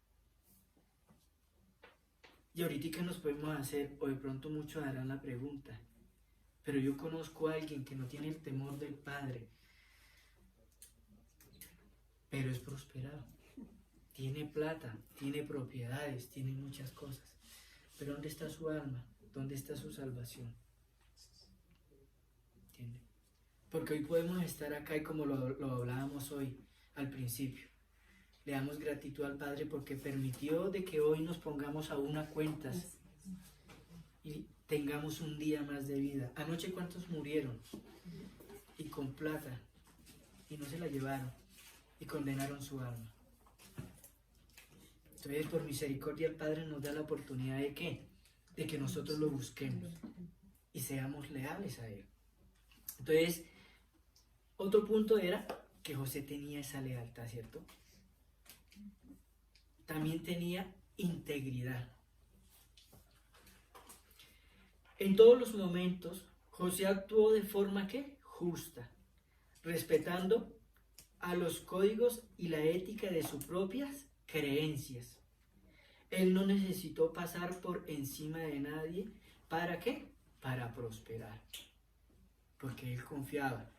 Y ahorita nos podemos hacer, o de pronto muchos harán la pregunta, pero yo conozco a alguien que no tiene el temor del Padre, pero es prosperado. Tiene plata, tiene propiedades, tiene muchas cosas. Pero ¿dónde está su alma? ¿Dónde está su salvación? ¿Entiende? Porque hoy podemos estar acá y como lo hablábamos hoy al principio, le damos gratitud al Padre porque permitió de que hoy nos pongamos a una cuentas y tengamos un día más de vida. Anoche ¿cuántos murieron? Y con plata, y no se la llevaron, y condenaron su alma. Entonces, por misericordia, el Padre nos da la oportunidad de ¿qué? De que nosotros lo busquemos y seamos leales a Él. Entonces, otro punto era que José tenía esa lealtad, ¿cierto? También tenía integridad. En todos los momentos, José actuó de forma ¿qué? Justa, respetando a los códigos y la ética de sus propias creencias. Él no necesitó pasar por encima de nadie. ¿Para qué? Para prosperar. Porque él confiaba,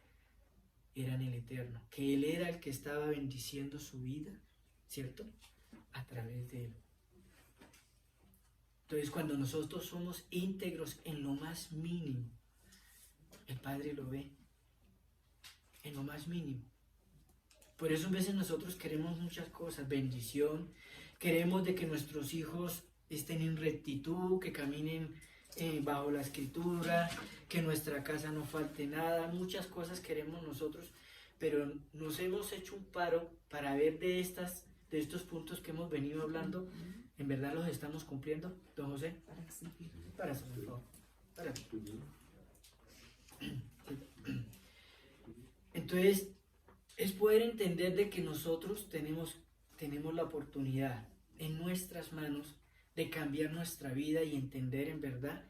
era en el Eterno, que él era el que estaba bendiciendo su vida, ¿cierto? A través de él. Entonces, cuando nosotros somos íntegros en lo más mínimo, el Padre lo ve, en lo más mínimo. Por eso a veces nosotros queremos muchas cosas, bendición, queremos de que nuestros hijos estén en rectitud, que caminen bajo la escritura, que en nuestra casa no falte nada, muchas cosas queremos nosotros, pero nos hemos hecho un paro para ver de estos puntos que hemos venido hablando, ¿en verdad los estamos cumpliendo, don José? Para eso, por favor. Para. Entonces, es poder entender de que nosotros tenemos la oportunidad en nuestras manos de cambiar nuestra vida y entender en verdad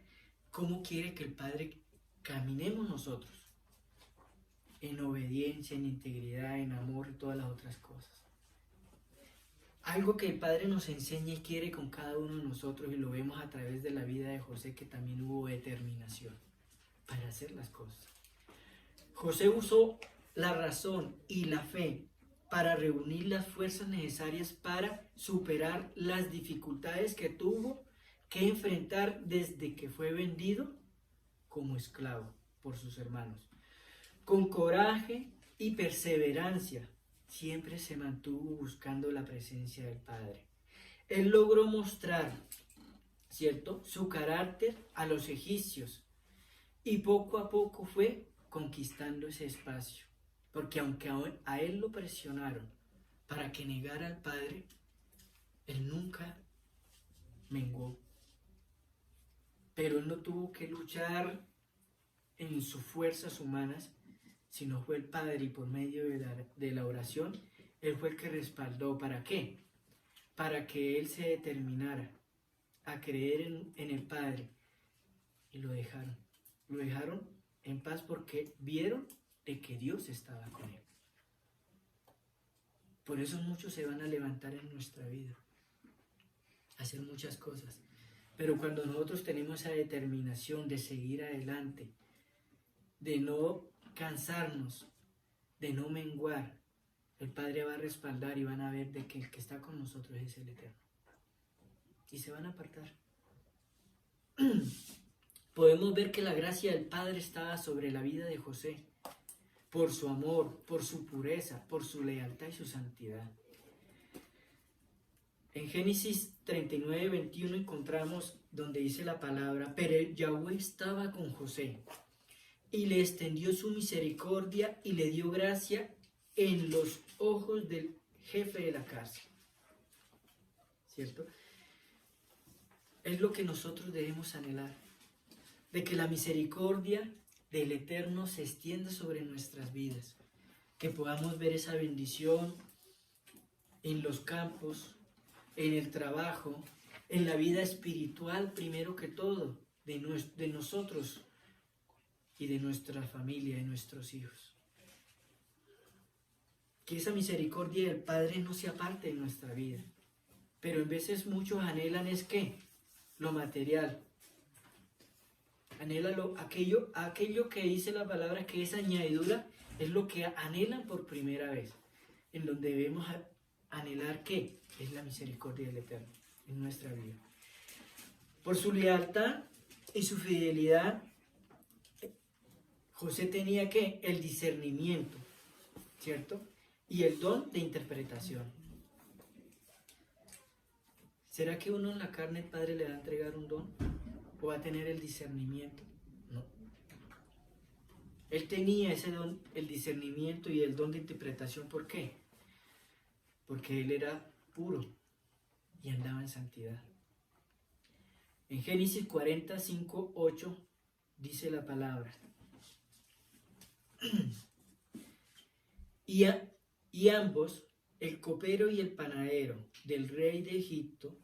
cómo quiere que el Padre caminemos nosotros, en obediencia, en integridad, en amor y todas las otras cosas. Algo que el Padre nos enseña y quiere con cada uno de nosotros, y lo vemos a través de la vida de José, que también hubo determinación para hacer las cosas. José usó la razón y la fe para reunir las fuerzas necesarias para superar las dificultades que tuvo que enfrentar desde que fue vendido como esclavo por sus hermanos. Con coraje y perseverancia, siempre se mantuvo buscando la presencia del Padre. Él logró mostrar, ¿cierto?, su carácter a los egipcios y poco a poco fue conquistando ese espacio. Porque aunque a él lo presionaron para que negara al Padre, él nunca menguó. Pero él no tuvo que luchar en sus fuerzas humanas, sino fue el Padre, y por medio de la oración, él fue el que respaldó. ¿Para qué? Para que él se determinara a creer en el Padre. Y lo dejaron. Lo dejaron en paz porque vieron de que Dios estaba con él. Por eso muchos se van a levantar en nuestra vida, a hacer muchas cosas. Pero cuando nosotros tenemos esa determinación de seguir adelante, de no cansarnos, de no menguar, el Padre va a respaldar y van a ver de que el que está con nosotros es el Eterno. Y se van a apartar. Podemos ver que la gracia del Padre estaba sobre la vida de José, por su amor, por su pureza, por su lealtad y su santidad. En Génesis 39, 21 encontramos donde dice la palabra: pero Yahweh estaba con José y le extendió su misericordia y le dio gracia en los ojos del jefe de la cárcel. ¿Cierto? Es lo que nosotros debemos anhelar. de que la misericordia del Eterno se extienda sobre nuestras vidas, que podamos ver esa bendición en los campos, en el trabajo, en la vida espiritual primero que todo, de nosotros y de nuestra familia, de nuestros hijos. Que esa misericordia del Padre no se aparte de nuestra vida. Pero en veces muchos anhelan es ¿qué? Lo material. Anhelan aquello que dice la palabra que es añadidura, es lo que anhelan por primera vez. En donde debemos anhelar ¿qué? Es la misericordia del Eterno en nuestra vida. Por su lealtad y su fidelidad, José tenía ¿qué? El discernimiento, ¿cierto? Y el don de interpretación. ¿Será que uno en la carne el Padre le va a entregar un don? ¿O va a tener el discernimiento? No. Él tenía ese don, el discernimiento y el don de interpretación. ¿Por qué? Porque él era puro y andaba en santidad. En Génesis 45, 8 dice la palabra. Y ambos, el copero y el panadero del rey de Egipto,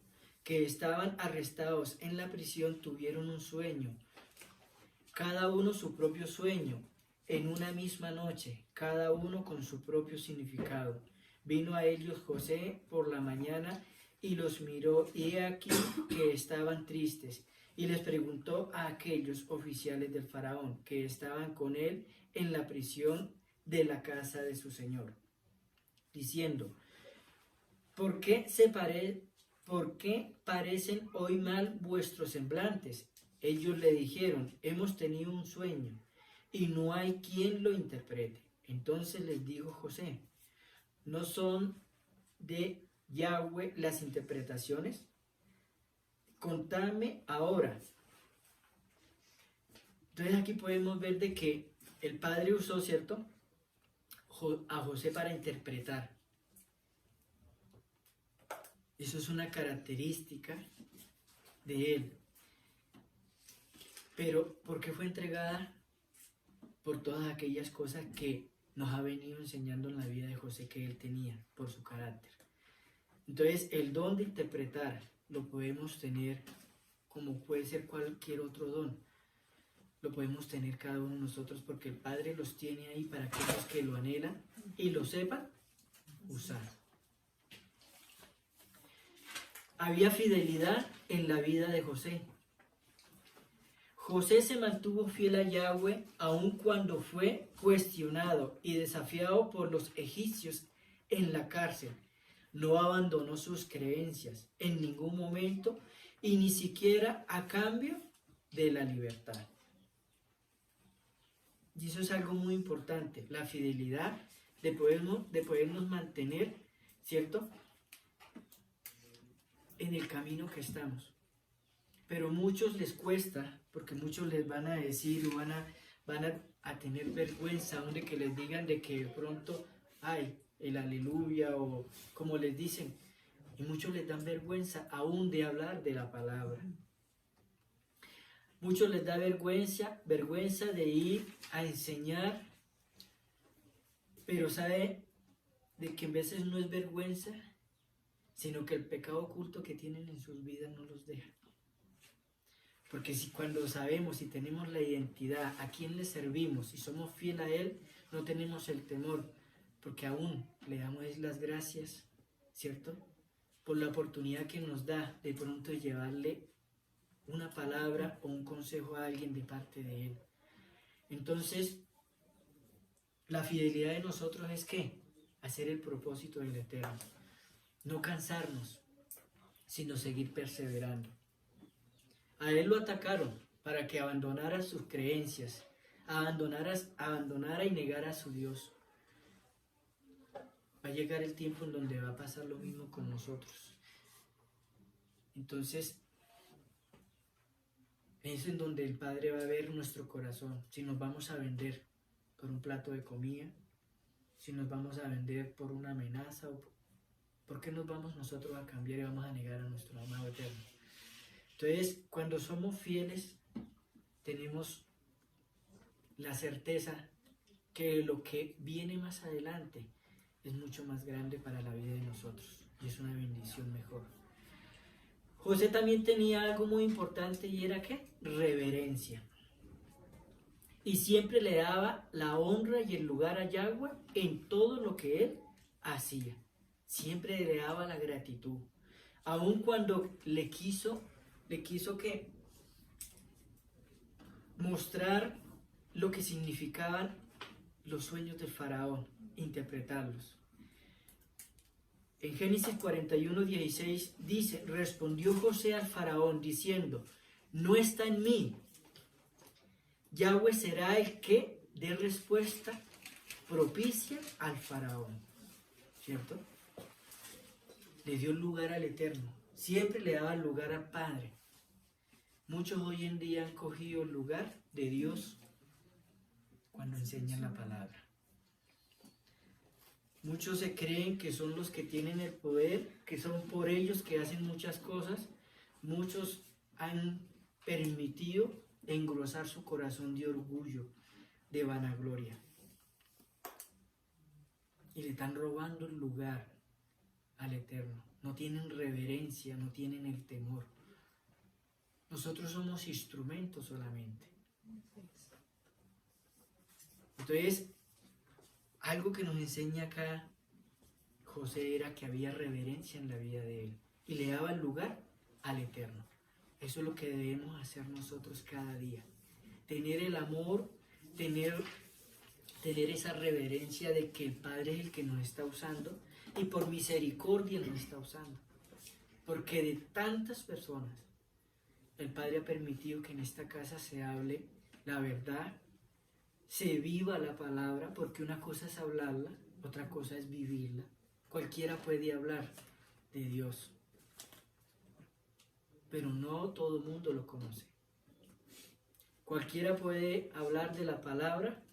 que estaban arrestados en la prisión, tuvieron un sueño, cada uno su propio sueño, en una misma noche, cada uno con su propio significado. Vino a ellos José por la mañana y los miró, y he aquí que estaban tristes, y les preguntó a aquellos oficiales del faraón que estaban con él en la prisión de la casa de su señor, diciendo: ¿Por qué parecen hoy mal vuestros semblantes? Ellos le dijeron: hemos tenido un sueño, y no hay quien lo interprete. Entonces les dijo José: ¿no son de Yahweh las interpretaciones? Contadme ahora. Entonces aquí podemos ver de que el Padre usó, ¿cierto?, a José para interpretar. Eso es una característica de él. Pero ¿por qué fue entregada? Por todas aquellas cosas que nos ha venido enseñando en la vida de José que él tenía, por su carácter. Entonces, el don de interpretar lo podemos tener, como puede ser cualquier otro don. Lo podemos tener cada uno de nosotros, porque el Padre los tiene ahí para aquellos que lo anhelan y lo sepan usar. Había fidelidad en la vida de José. José se mantuvo fiel a Yahweh aun cuando fue cuestionado y desafiado por los egipcios en la cárcel. No abandonó sus creencias en ningún momento, y ni siquiera a cambio de la libertad. Y eso es algo muy importante, la fidelidad de podernos mantener, ¿cierto?, en el camino que estamos. Pero a muchos les cuesta, porque muchos les van a decir o van a tener vergüenza aún de que les digan de que de pronto hay el aleluya, o como les dicen, y muchos les dan vergüenza aún de hablar de la palabra. Muchos les da vergüenza de ir a enseñar, pero sabe de que en veces no es vergüenza, sino que el pecado oculto que tienen en sus vidas no los deja. Porque si cuando sabemos y tenemos la identidad a quién le servimos y somos fieles a Él, no tenemos el temor, porque aún le damos las gracias, ¿cierto?, por la oportunidad que nos da de pronto de llevarle una palabra o un consejo a alguien de parte de Él. Entonces, la fidelidad de nosotros es ¿qué? Hacer el propósito del Eterno. No cansarnos, sino seguir perseverando. A él lo atacaron para que abandonara sus creencias, abandonara y negara a su Dios. Va a llegar el tiempo en donde va a pasar lo mismo con nosotros. Entonces, es en donde el Padre va a ver nuestro corazón, si nos vamos a vender por un plato de comida, si nos vamos a vender por una amenaza, o por qué nos vamos nosotros a cambiar y vamos a negar a nuestro amado Eterno. Entonces, cuando somos fieles, tenemos la certeza que lo que viene más adelante es mucho más grande para la vida de nosotros y es una bendición mejor. José también tenía algo muy importante y era ¿qué? Reverencia. Y siempre le daba la honra y el lugar a Yahweh en todo lo que él hacía. Siempre le daba la gratitud. Aun cuando le quiso que mostrar lo que significaban los sueños del faraón, interpretarlos. En Génesis 41:16 dice, respondió José al faraón diciendo, no está en mí. Yahweh será el que dé respuesta propicia al faraón. ¿Cierto? Le dio lugar al Eterno. Siempre le daba lugar al Padre. Muchos hoy en día han cogido el lugar de Dios cuando enseñan la palabra. Muchos se creen que son los que tienen el poder, que son por ellos que hacen muchas cosas. Muchos han permitido engrosar su corazón de orgullo, de vanagloria. Y le están robando el lugar al Eterno. No tienen reverencia, no tienen el temor. Nosotros somos instrumentos solamente. Entonces, algo que nos enseña acá José era que había reverencia en la vida de él y le daba el lugar al Eterno. Eso es lo que debemos hacer nosotros cada día. Tener el amor, tener esa reverencia de que el Padre es el que nos está usando y por misericordia nos está usando. Porque de tantas personas, el Padre ha permitido que en esta casa se hable la verdad, se viva la palabra, porque una cosa es hablarla, otra cosa es vivirla. Cualquiera puede hablar de Dios, pero no todo el mundo lo conoce. Cualquiera puede hablar de la palabra,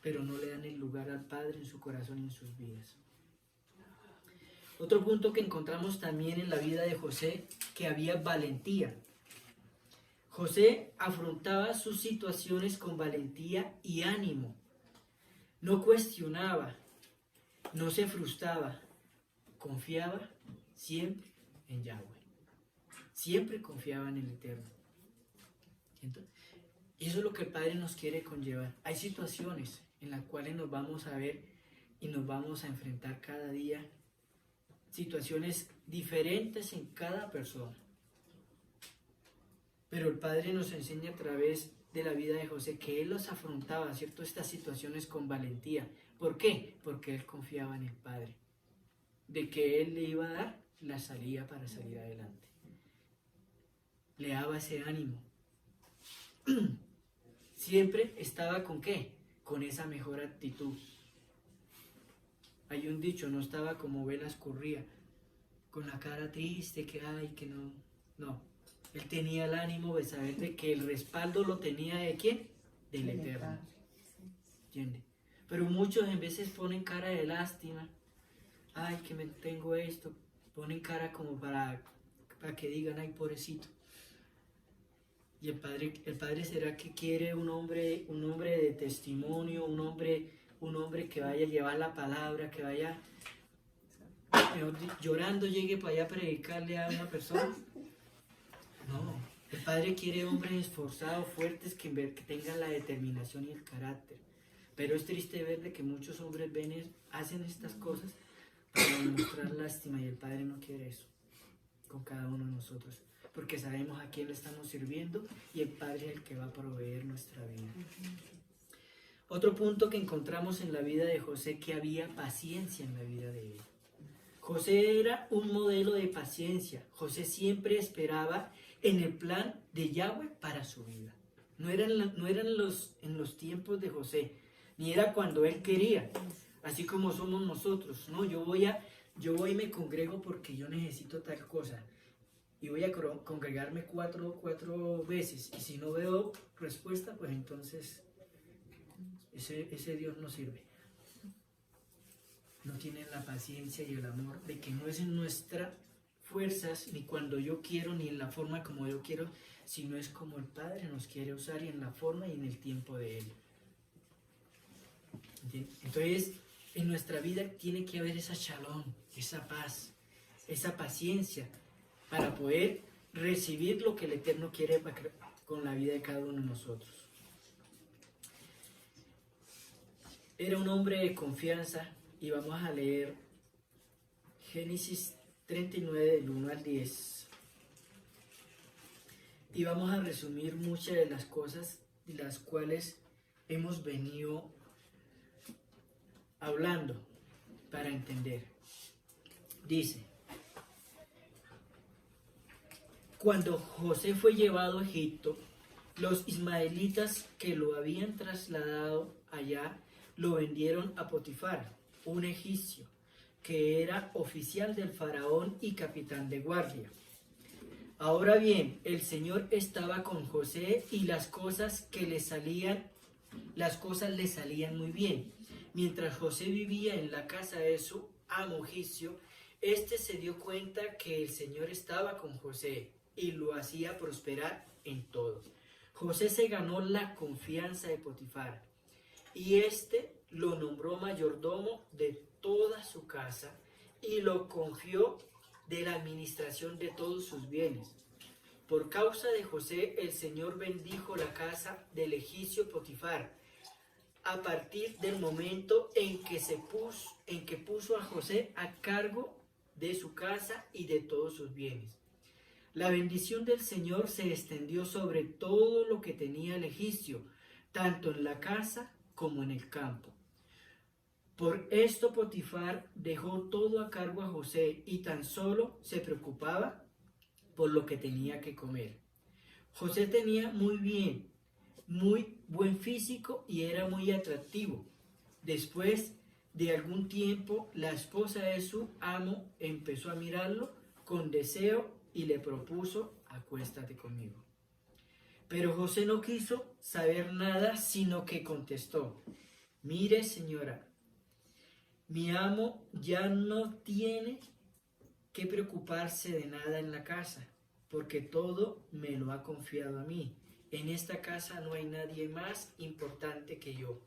pero no le dan el lugar al Padre en su corazón y en sus vidas. Otro punto que encontramos también en la vida de José, que había valentía. José afrontaba sus situaciones con valentía y ánimo. No cuestionaba, no se frustraba, confiaba siempre en Yahweh. Siempre confiaba en el Eterno. Entonces, eso es lo que el Padre nos quiere conllevar. Hay situaciones en las cuales nos vamos a ver y nos vamos a enfrentar cada día. Situaciones diferentes en cada persona. Pero el Padre nos enseña a través de la vida de José que él los afrontaba, ¿cierto? Estas situaciones con valentía. ¿Por qué? Porque él confiaba en el Padre. De que él le iba a dar la salida para salir adelante. Le daba ese ánimo. Siempre estaba ¿con qué? Con esa mejor actitud. Hay un dicho, no estaba como vela escurrida, con la cara triste, que ay, que no. No, él tenía el ánimo de saber de que el respaldo lo tenía ¿de quién? Del Eterno. ¿Entiende? Pero muchos en veces ponen cara de lástima. Ay, que me tengo esto. Ponen cara como para que digan, ay, pobrecito. Y el padre será que quiere un hombre de testimonio, un hombre que vaya a llevar la palabra, que vaya llorando, llegue para allá a predicarle a una persona. No, el Padre quiere hombres esforzados, fuertes, que tengan la determinación y el carácter. Pero es triste ver de que muchos hombres hacen estas cosas para demostrar lástima y el Padre no quiere eso con cada uno de nosotros. Porque sabemos a quién le estamos sirviendo y el Padre es el que va a proveer nuestra vida. Otro punto que encontramos en la vida de José, que había paciencia en la vida de él. José era un modelo de paciencia. José siempre esperaba en el plan de Yahweh para su vida. No eran en los tiempos de José, ni era cuando él quería, así como somos nosotros. No, yo voy y me congrego porque yo necesito tal cosa. Y voy a congregarme cuatro veces. Y si no veo respuesta, pues entonces ese Dios no sirve. No tienen la paciencia y el amor de que no es en nuestra fuerzas, ni cuando yo quiero, ni en la forma como yo quiero, sino es como el Padre nos quiere usar y en la forma y en el tiempo de Él. ¿Entiendes? Entonces, en nuestra vida tiene que haber esa shalom, esa paz, esa paciencia, para poder recibir lo que el Eterno quiere con la vida de cada uno de nosotros. Era un hombre de confianza y vamos a leer Génesis 39 del 1 al 10. Y vamos a resumir muchas de las cosas de las cuales hemos venido hablando para entender. Dice: cuando José fue llevado a Egipto, los ismaelitas que lo habían trasladado allá lo vendieron a Potifar, un egipcio, que era oficial del faraón y capitán de guardia. Ahora bien, el Señor estaba con José y las cosas le salían muy bien. Mientras José vivía en la casa de su amo egipcio, este se dio cuenta que el Señor estaba con José y lo hacía prosperar en todo. José se ganó la confianza de Potifar y este lo nombró mayordomo de toda su casa y lo confió de la administración de todos sus bienes. Por causa de José, el Señor bendijo la casa del egipcio Potifar a partir del momento en que puso a José a cargo de su casa y de todos sus bienes. La bendición del Señor se extendió sobre todo lo que tenía el egipcio, tanto en la casa como en el campo. Por esto Potifar dejó todo a cargo a José y tan solo se preocupaba por lo que tenía que comer. José tenía muy buen físico y era muy atractivo. Después de algún tiempo, la esposa de su amo empezó a mirarlo con deseo y le propuso: acuéstate conmigo. Pero José no quiso saber nada, sino que contestó: mire, señora, mi amo ya no tiene que preocuparse de nada en la casa, porque todo me lo ha confiado a mí. En esta casa no hay nadie más importante que yo.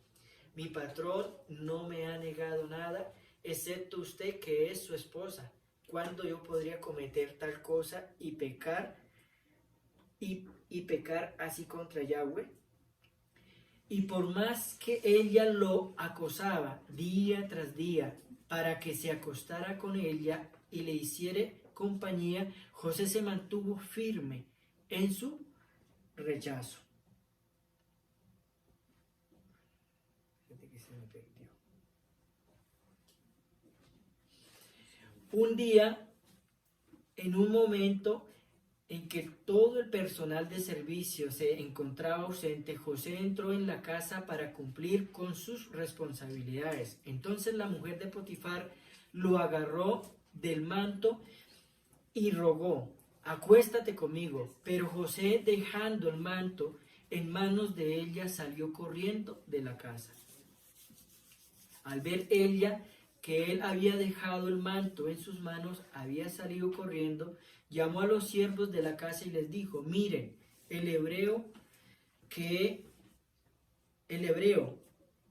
Mi patrón no me ha negado nada, excepto usted, que es su esposa. ¿Cuándo yo podría cometer tal cosa y pecar así contra Yahweh? Y por más que ella lo acosaba día tras día para que se acostara con ella y le hiciera compañía, José se mantuvo firme en su rechazo. Fíjate que se me perdió. Un día, en un momento en que todo el personal de servicio se encontraba ausente, José entró en la casa para cumplir con sus responsabilidades. Entonces la mujer de Potifar lo agarró del manto y rogó: acuéstate conmigo. Pero José, dejando el manto en manos de ella, salió corriendo de la casa. Al ver ella que él había dejado el manto en sus manos, había salido corriendo, llamó a los siervos de la casa y les dijo: miren, el hebreo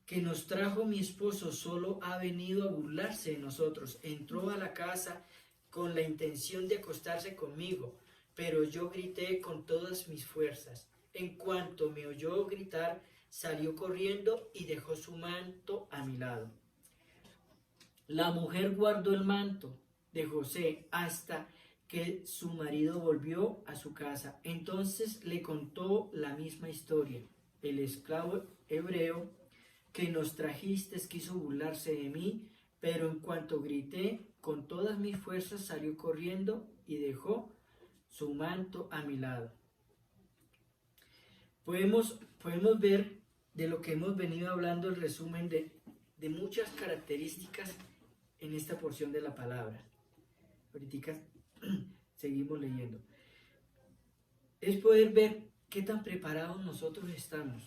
que nos trajo mi esposo solo ha venido a burlarse de nosotros. Entró a la casa con la intención de acostarse conmigo, pero yo grité con todas mis fuerzas. En cuanto me oyó gritar, salió corriendo y dejó su manto a mi lado. La mujer guardó el manto de José hasta que su marido volvió a su casa. Entonces le contó la misma historia. El esclavo hebreo que nos trajiste quiso burlarse de mí, pero en cuanto grité con todas mis fuerzas, salió corriendo y dejó su manto a mi lado. Podemos ver de lo que hemos venido hablando el resumen de muchas características en esta porción de la palabra. Ahorita seguimos leyendo. Es poder ver qué tan preparados nosotros estamos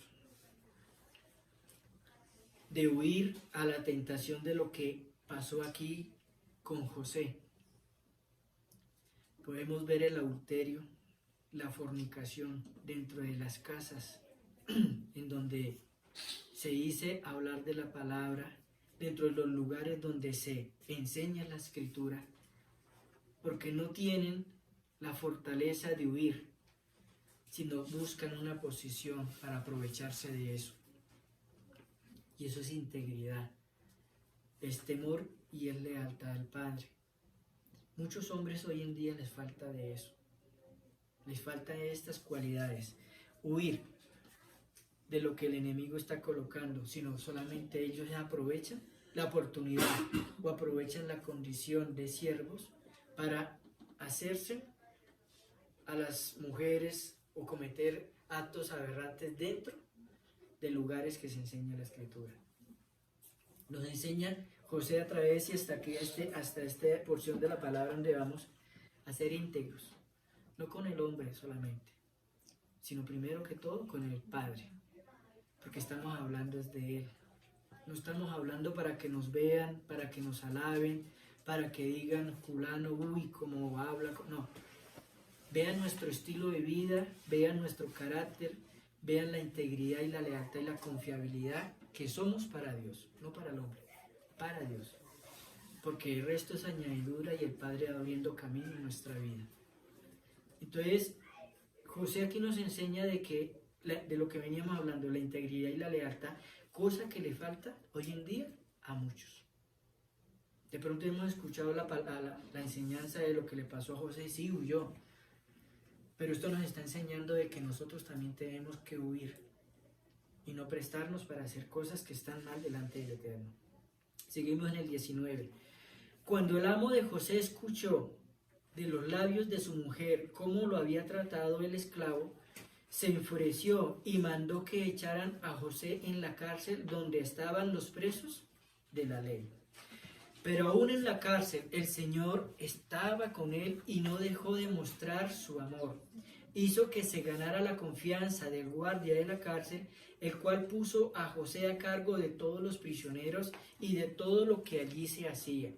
de huir a la tentación de lo que pasó aquí con José. Podemos ver el adulterio, la fornicación dentro de las casas, en donde se dice hablar de la palabra, dentro de los lugares donde se enseña la escritura, porque no tienen la fortaleza de huir, sino buscan una posición para aprovecharse de eso. Y eso es integridad, es temor y es lealtad al Padre. Muchos hombres hoy en día les falta de eso, les falta estas cualidades, huir de lo que el enemigo está colocando, sino solamente ellos aprovechan la oportunidad o aprovechan la condición de siervos para hacerse a las mujeres o cometer actos aberrantes dentro de lugares que se enseña la escritura. Nos enseña José a través y hasta esta porción de la palabra donde vamos a ser íntegros, no con el hombre solamente, sino primero que todo con el Padre, porque estamos hablando de Él. No estamos hablando para que nos vean, para que nos alaben, para que digan fulano, uy, cómo habla, no. Vean nuestro estilo de vida, vean nuestro carácter, vean la integridad y la lealtad y la confiabilidad que somos para Dios, no para el hombre, para Dios. Porque el resto es añadidura y el Padre va abriendo camino en nuestra vida. Entonces, José aquí nos enseña de lo que veníamos hablando, la integridad y la lealtad, cosa que le falta hoy en día a muchos. De pronto hemos escuchado la enseñanza de lo que le pasó a José y sí, huyó. Pero esto nos está enseñando de que nosotros también tenemos que huir y no prestarnos para hacer cosas que están mal delante del Eterno. Seguimos en el 19. Cuando el amo de José escuchó de los labios de su mujer cómo lo había tratado el esclavo, se enfureció y mandó que echaran a José en la cárcel donde estaban los presos de la ley. Pero aún en la cárcel el Señor estaba con él y no dejó de mostrar su amor. Hizo que se ganara la confianza del guardia de la cárcel, el cual puso a José a cargo de todos los prisioneros y de todo lo que allí se hacía.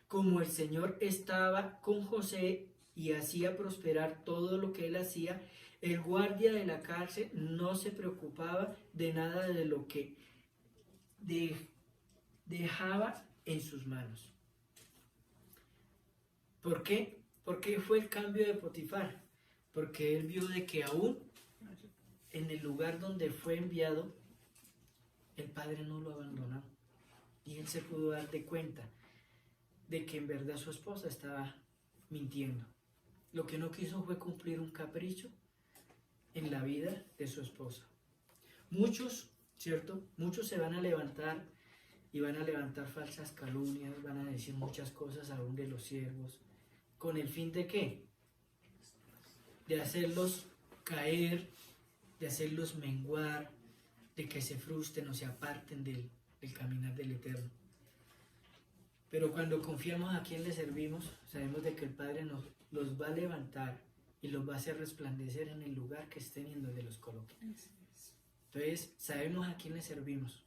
Como el Señor estaba con José y hacía prosperar todo lo que él hacía, el guardia de la cárcel no se preocupaba de nada de lo que dejaba en sus manos. ¿Por qué? ¿Por qué fue el cambio de Potifar? Porque él vio de que aún en el lugar donde fue enviado, el padre no lo abandonó. Y él se pudo dar de cuenta de que en verdad su esposa estaba mintiendo. Lo que no quiso fue cumplir un capricho en la vida de su esposa. Muchos, ¿cierto? Muchos se van a levantar y van a levantar falsas calumnias, van a decir muchas cosas aún de los siervos. ¿Con el fin de qué? De hacerlos caer, de hacerlos menguar, de que se frustren o se aparten del caminar del Eterno. Pero cuando confiamos a quien le servimos, sabemos de que el Padre los va a levantar y los va a hacer resplandecer en el lugar que estén y en donde los coloquen. Entonces, sabemos a quién le servimos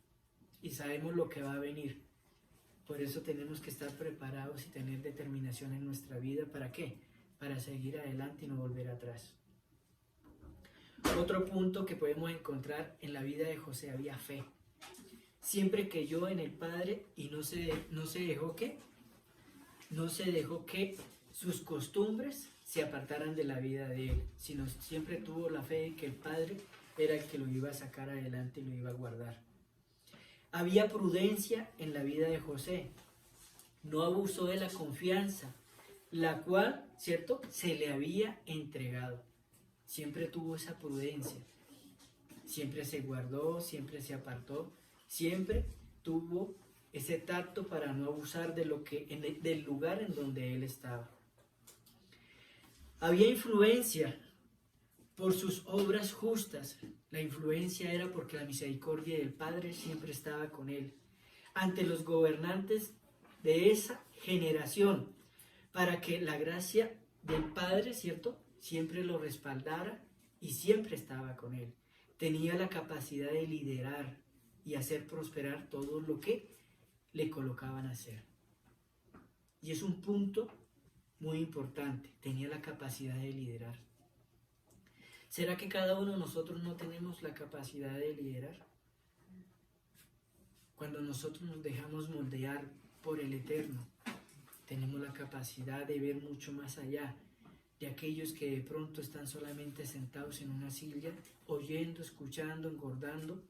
y sabemos lo que va a venir. Por eso tenemos que estar preparados y tener determinación en nuestra vida. ¿Para qué? Para seguir adelante y no volver atrás. Otro punto que podemos encontrar en la vida de José: había fe. Siempre creyó en el Padre y no se dejó que sus costumbres se apartaran de la vida de él, sino siempre tuvo la fe de que el Padre era el que lo iba a sacar adelante y lo iba a guardar. Había prudencia en la vida de José. No abusó de la confianza, la cual, ¿cierto?, se le había entregado. Siempre tuvo esa prudencia. Siempre se guardó, siempre se apartó, siempre tuvo ese tacto para no abusar del lugar en donde él estaba. Había influencia por sus obras justas. La influencia era porque la misericordia del Padre siempre estaba con él, ante los gobernantes de esa generación, para que la gracia del Padre, ¿cierto?, siempre lo respaldara y siempre estaba con él. Tenía la capacidad de liderar y hacer prosperar todo lo que le colocaban a hacer. Y es un punto muy importante, tenía la capacidad de liderar. ¿Será que cada uno de nosotros no tenemos la capacidad de liderar? Cuando nosotros nos dejamos moldear por el Eterno, tenemos la capacidad de ver mucho más allá de aquellos que de pronto están solamente sentados en una silla, oyendo, escuchando, engordando,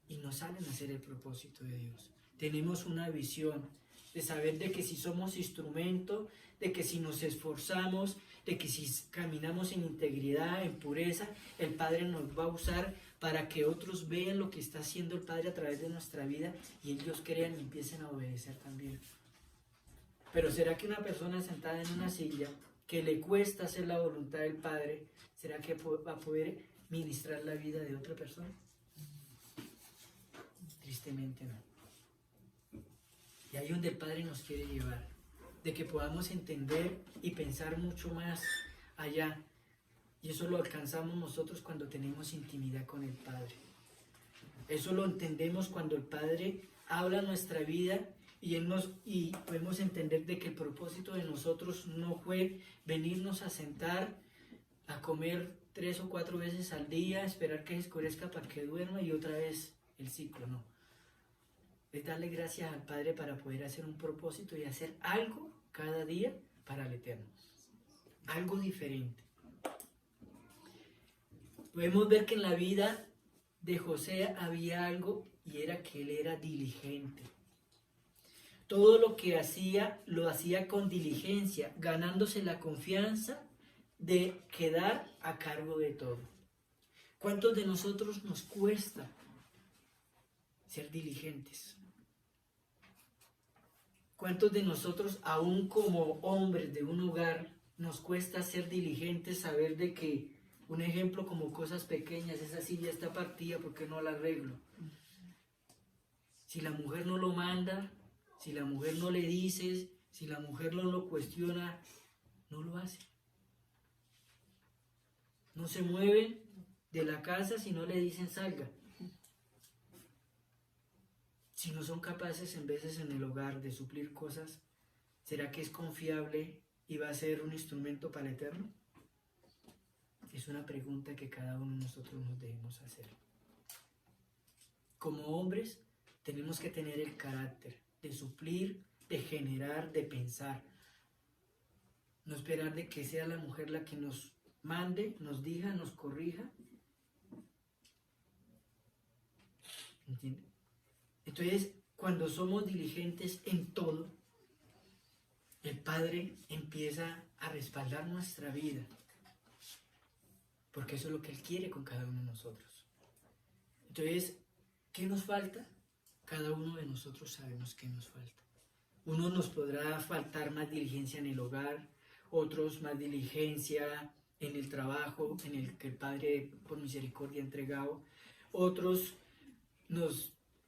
y no salen a hacer el propósito de Dios. Tenemos una visión de saber de que si somos instrumento, de que si nos esforzamos, de que si caminamos en integridad, en pureza, el Padre nos va a usar para que otros vean lo que está haciendo el Padre a través de nuestra vida y ellos crean y empiecen a obedecer también. Pero ¿será que una persona sentada en una silla que le cuesta hacer la voluntad del Padre, será que va a poder ministrar la vida de otra persona? Tristemente no. Y ahí donde el Padre nos quiere llevar, de que podamos entender y pensar mucho más allá. Y eso lo alcanzamos nosotros cuando tenemos intimidad con el Padre. Eso lo entendemos cuando el Padre habla nuestra vida y podemos entender de que el propósito de nosotros no fue venirnos a sentar, a comer 3 o 4 veces al día, esperar que se oscurezca para que duerma y otra vez el ciclo, no. Es darle gracias al Padre para poder hacer un propósito y hacer algo cada día para el Eterno. Algo diferente. Podemos ver que en la vida de José había algo y era que él era diligente. Todo lo que hacía, lo hacía con diligencia, ganándose la confianza de quedar a cargo de todo. ¿Cuántos de nosotros nos cuesta ser diligentes? ¿Cuántos de nosotros, aún como hombres de un hogar, nos cuesta ser diligentes, saber de que, un ejemplo como cosas pequeñas, esa silla está partida, ¿por qué no la arreglo? Si la mujer no lo manda, si la mujer no le dice, si la mujer no lo cuestiona, no lo hace. No se mueven de la casa si no le dicen salga. Si no son capaces en veces en el hogar de suplir cosas, ¿será que es confiable y va a ser un instrumento para el Eterno? Es una pregunta que cada uno de nosotros nos debemos hacer. Como hombres, tenemos que tener el carácter de suplir, de generar, de pensar. No esperar de que sea la mujer la que nos mande, nos diga, nos corrija. ¿Entiende? Entonces, cuando somos diligentes en todo, el Padre empieza a respaldar nuestra vida. Porque eso es lo que Él quiere con cada uno de nosotros. Entonces, ¿qué nos falta? Cada uno de nosotros sabemos qué nos falta. Uno nos podrá faltar más diligencia en el hogar, otros más diligencia en el trabajo, en el que el Padre por misericordia ha entregado. Otros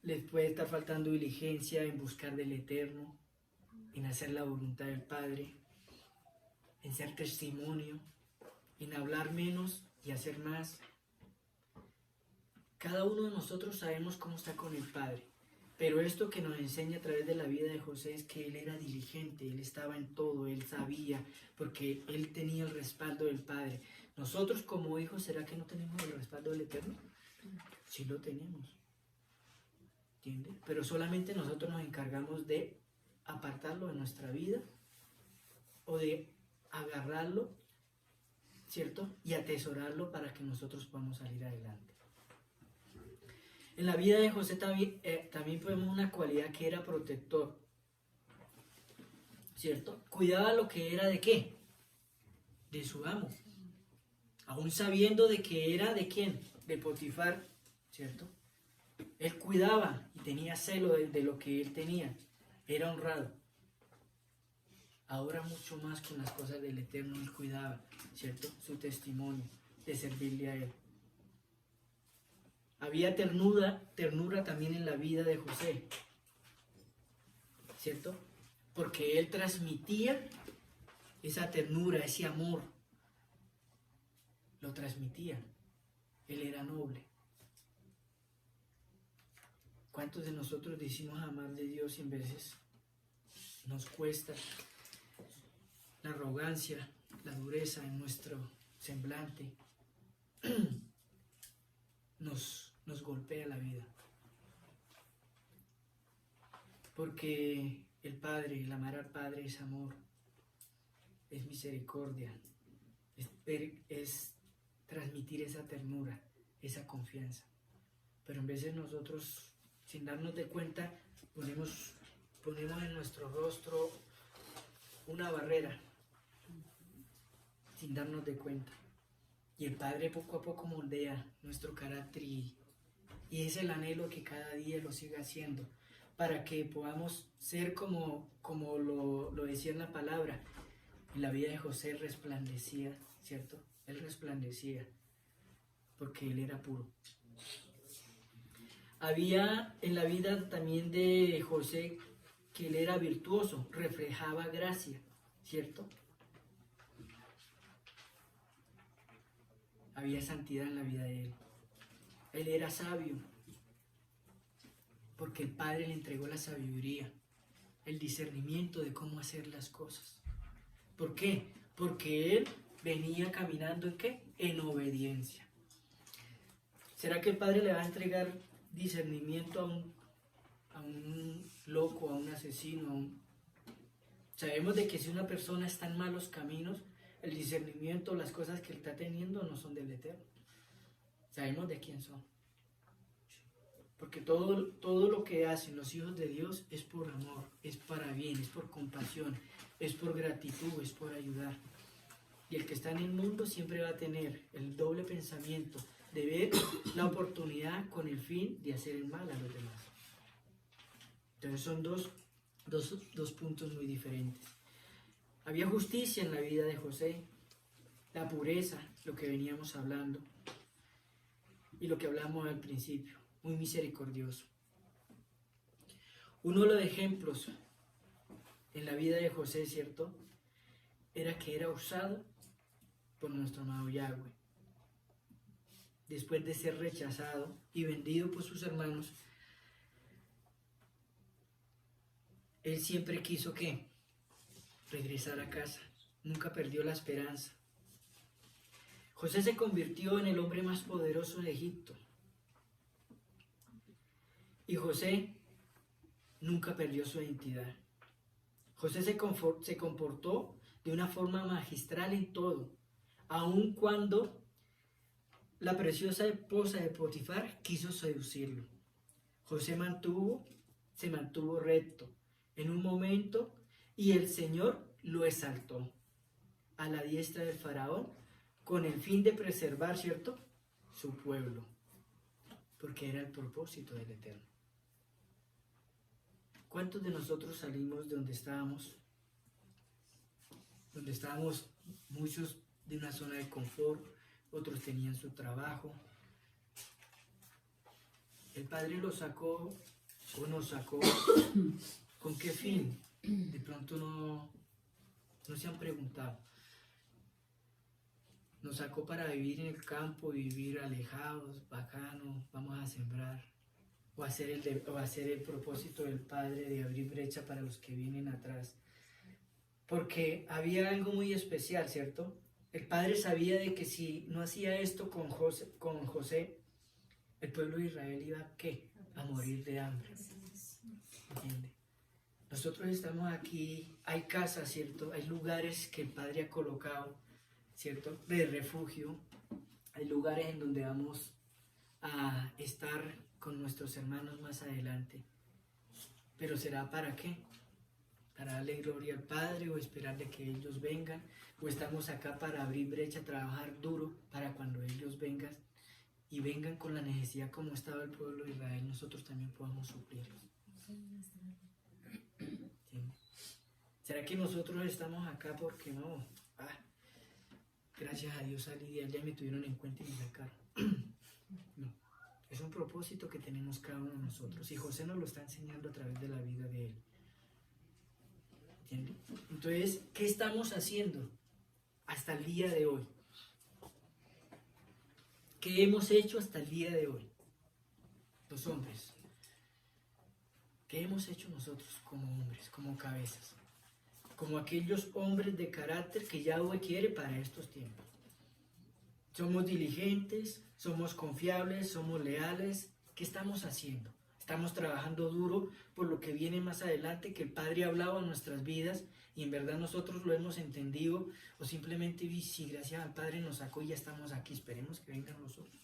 les puede estar faltando diligencia en buscar del Eterno, en hacer la voluntad del Padre, en ser testimonio, en hablar menos y hacer más. Cada uno de nosotros sabemos cómo está con el Padre, pero esto que nos enseña a través de la vida de José es que él era diligente, él estaba en todo, él sabía, porque él tenía el respaldo del Padre. Nosotros como hijos, ¿será que no tenemos el respaldo del Eterno? Sí lo tenemos, ¿entiendes? Pero solamente nosotros nos encargamos de apartarlo de nuestra vida o de agarrarlo, ¿cierto? Y atesorarlo para que nosotros podamos salir adelante. En la vida de José también podemos una cualidad que era protector, ¿cierto? Cuidaba lo que era de ¿qué? De su amo. Aún sabiendo de que era de quién, de Potifar, ¿cierto? Él cuidaba y tenía celo de lo que él tenía. Era honrado. Ahora mucho más con las cosas del Eterno él cuidaba, ¿cierto? Su testimonio de servirle a él. Había ternura también en la vida de José, ¿cierto? Porque él transmitía esa ternura, ese amor. Lo transmitía. Él era noble. ¿Cuántos de nosotros decimos amar de Dios y en veces nos cuesta? la arrogancia, la dureza en nuestro semblante nos golpea la vida. Porque el Padre, el amar al Padre es amor, es misericordia, es transmitir esa ternura, esa confianza. Pero en vez de nosotros, sin darnos de cuenta, ponemos en nuestro rostro una barrera, sin darnos de cuenta. Y el Padre poco a poco moldea nuestro carácter y es el anhelo que cada día lo siga haciendo, para que podamos ser como lo decía en la palabra. En la vida de José resplandecía, ¿cierto? Él resplandecía porque él era puro. Había en la vida también de José que él era virtuoso, reflejaba gracia, ¿cierto? Había santidad en la vida de él. Él era sabio, porque el Padre le entregó la sabiduría, el discernimiento de cómo hacer las cosas. ¿Por qué? Porque él venía caminando ¿en qué? En obediencia. ¿Será que el Padre le va a entregar discernimiento a un loco, a un asesino? Sabemos de que si una persona está en malos caminos, el discernimiento, las cosas que él está teniendo no son del Eterno. Sabemos de quién son. Porque todo lo que hacen los hijos de Dios es por amor, es para bien, es por compasión, es por gratitud, es por ayudar. Y el que está en el mundo siempre va a tener el doble pensamiento de ver la oportunidad con el fin de hacer el mal a los demás. Entonces son dos puntos muy diferentes. Había justicia en la vida de José, la pureza, lo que veníamos hablando, y lo que hablamos al principio, muy misericordioso. Uno de los ejemplos en la vida de José, ¿cierto?, era que era usado por nuestro amado Yahweh. Después de ser rechazado y vendido por sus hermanos, él siempre quiso ¿qué? Regresar a casa. Nunca perdió la esperanza. José se convirtió en el hombre más poderoso de Egipto. Y José nunca perdió su identidad. José se comportó de una forma magistral en todo, aun cuando la preciosa esposa de Potifar quiso seducirlo. José se mantuvo recto en un momento y el Señor lo exaltó a la diestra del faraón con el fin de preservar, ¿cierto?, su pueblo, porque era el propósito del Eterno. ¿Cuántos de nosotros salimos de donde estábamos? Donde estábamos muchos de una zona de confort, otros tenían su trabajo. El Padre los sacó o nos sacó. ¿Con qué fin? De pronto no se han preguntado. Nos sacó para vivir en el campo, vivir alejados, bacano, vamos a sembrar. O hacer el propósito del Padre de abrir brecha para los que vienen atrás. Porque había algo muy especial, ¿cierto? El Padre sabía de que si no hacía esto con José, el pueblo de Israel iba ¿qué? A morir de hambre. ¿Entiende? Nosotros estamos aquí, hay casas, ¿cierto? Hay lugares que el Padre ha colocado, ¿cierto?, de refugio. Hay lugares en donde vamos a estar con nuestros hermanos más adelante. Pero ¿será para qué? ¿Para darle gloria al Padre o esperar de que ellos vengan? ¿O estamos acá para abrir brecha, trabajar duro para cuando ellos vengan y vengan con la necesidad como estaba el pueblo de Israel, nosotros también podamos suplirlos? ¿Sí? ¿Será que nosotros estamos acá porque no? Gracias a Dios salí de allá, me tuvieron en cuenta y me sacaron. No, es un propósito que tenemos cada uno de nosotros y José nos lo está enseñando a través de la vida de él. ¿Entiende? Entonces, ¿qué estamos haciendo hasta el día de hoy? ¿Qué hemos hecho hasta el día de hoy? Los hombres. ¿Qué hemos hecho nosotros como hombres, como cabezas? como aquellos hombres de carácter que Yahweh quiere para estos tiempos. Somos diligentes, somos confiables, somos leales. ¿Qué estamos haciendo? Estamos trabajando duro por lo que viene más adelante, que el Padre ha hablado en nuestras vidas y en verdad nosotros lo hemos entendido, o simplemente si gracias al Padre nos sacó y ya estamos aquí, esperemos que vengan los otros.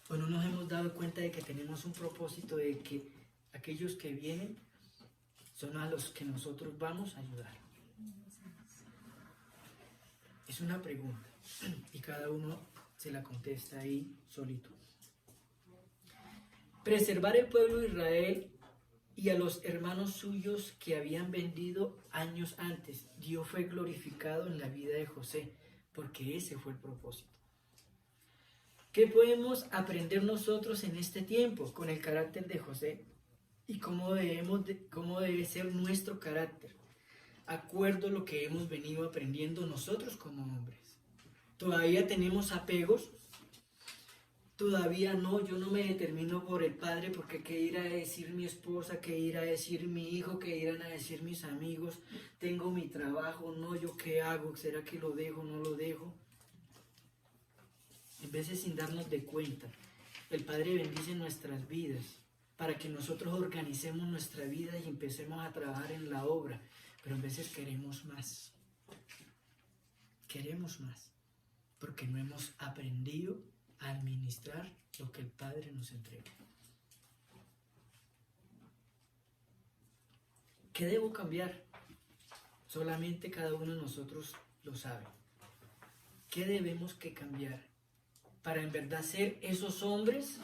O no nos hemos dado cuenta de que tenemos un propósito, de que aquellos que vienen son a los que nosotros vamos a ayudar. Es una pregunta y cada uno se la contesta ahí solito. Preservar el pueblo de Israel y a los hermanos suyos que habían vendido años antes. Dios fue glorificado en la vida de José, porque ese fue el propósito. ¿Qué podemos aprender nosotros en este tiempo con el carácter de José? ¿Y cómo debe ser nuestro carácter? Acuerdo a lo que hemos venido aprendiendo nosotros como hombres. ¿Todavía tenemos apegos? Todavía no, yo no me determino por el Padre, porque qué irá a decir mi esposa, qué irá a decir mi hijo, qué irán a decir mis amigos, tengo mi trabajo, no, yo qué hago, será que lo dejo, no lo dejo. En veces sin darnos de cuenta, el Padre bendice nuestras vidas para que nosotros organicemos nuestra vida y empecemos a trabajar en la obra, pero en veces queremos más, porque no hemos aprendido a administrar lo que el Padre nos entrega. ¿Qué debo cambiar? Solamente cada uno de nosotros lo sabe. ¿Qué debemos que cambiar para en verdad ser esos hombres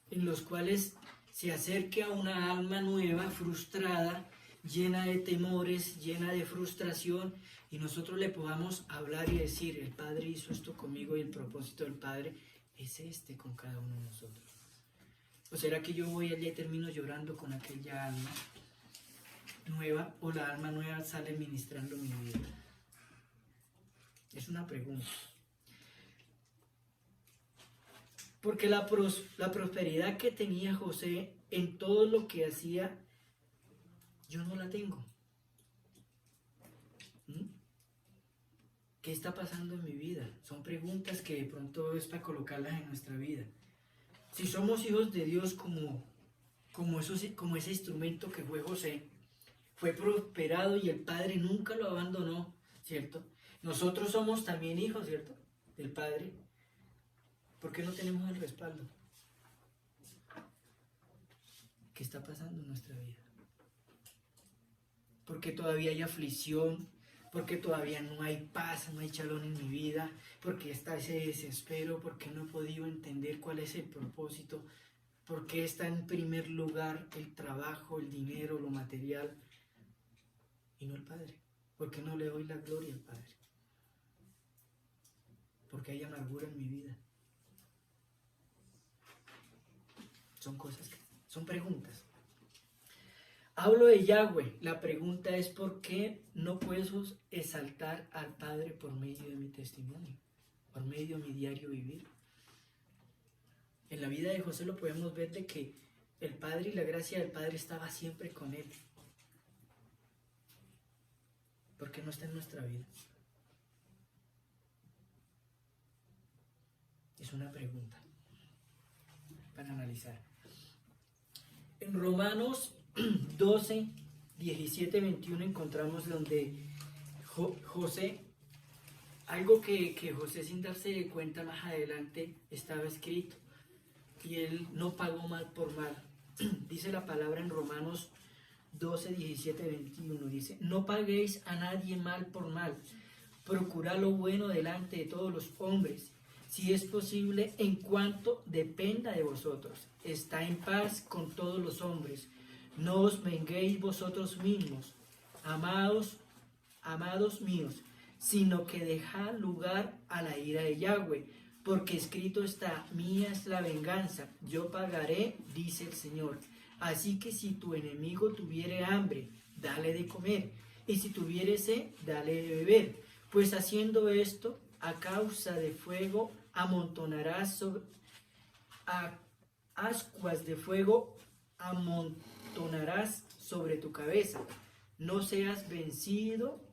en los cuales se acerque a una alma nueva, frustrada, llena de temores, llena de frustración, y nosotros le podamos hablar y decir, el Padre hizo esto conmigo y el propósito del Padre es este con cada uno de nosotros? ¿O será que yo voy allá y termino llorando con aquella alma nueva, o la alma nueva sale ministrando mi vida? Es una pregunta. Porque la prosperidad que tenía José en todo lo que hacía, yo no la tengo. ¿Qué está pasando en mi vida? Son preguntas que de pronto es para colocarlas en nuestra vida. Si somos hijos de Dios como ese instrumento que fue José, fue prosperado y el Padre nunca lo abandonó, ¿cierto? Nosotros somos también hijos, ¿cierto?, del Padre. ¿Por qué no tenemos el respaldo? ¿Qué está pasando en nuestra vida? ¿Por qué todavía hay aflicción? ¿Por qué todavía no hay paz, no hay shalom en mi vida? ¿Por qué está ese desespero? ¿Por qué no he podido entender cuál es el propósito? ¿Por qué está en primer lugar el trabajo, el dinero, lo material y no el Padre? ¿Por qué no le doy la gloria al Padre? ¿Por qué hay amargura en mi vida? Son preguntas. Hablo de Yahweh. La pregunta es: ¿por qué no puedo exaltar al Padre por medio de mi testimonio, por medio de mi diario vivir? En la vida de José lo podemos ver de que el Padre y la gracia del Padre estaba siempre con él. ¿Por qué no está en nuestra vida? Es una pregunta para analizar. En Romanos 12, 17, 21 encontramos donde José, algo que José sin darse cuenta más adelante estaba escrito, y él no pagó mal por mal. Dice la palabra en Romanos 12, 17, 21, dice: no paguéis a nadie mal por mal, procurad lo bueno delante de todos los hombres, si es posible, en cuanto dependa de vosotros. Está en paz con todos los hombres. No os venguéis vosotros mismos, amados míos, sino que dejad lugar a la ira de Yahweh, porque escrito está: mía es la venganza, yo pagaré, dice el Señor. Así que si tu enemigo tuviere hambre, dale de comer, y si tuviere sed, dale de beber, pues haciendo esto, a causa de fuego amontonarás ascuas de fuego amontonarás sobre tu cabeza. No seas vencido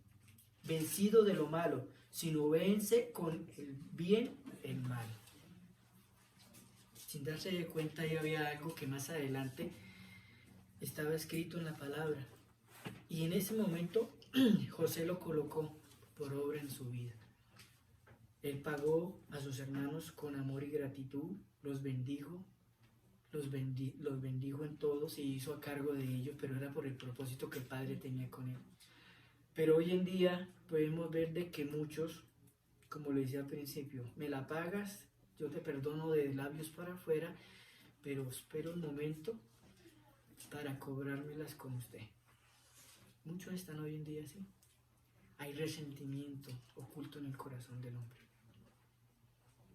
de lo malo, sino vence con el bien el mal. Sin darse de cuenta, ya había algo que más adelante estaba escrito en la palabra. Y en ese momento José lo colocó por obra en su vida. Él pagó a sus hermanos con amor y gratitud, los bendijo, los bendijo en todo, se hizo a cargo de ellos, pero era por el propósito que el Padre tenía con él. Pero hoy en día podemos ver de que muchos, como le decía al principio, me la pagas, yo te perdono de labios para afuera, pero espero un momento para cobrármelas con usted. Muchos están hoy en día así. Hay resentimiento oculto en el corazón del hombre.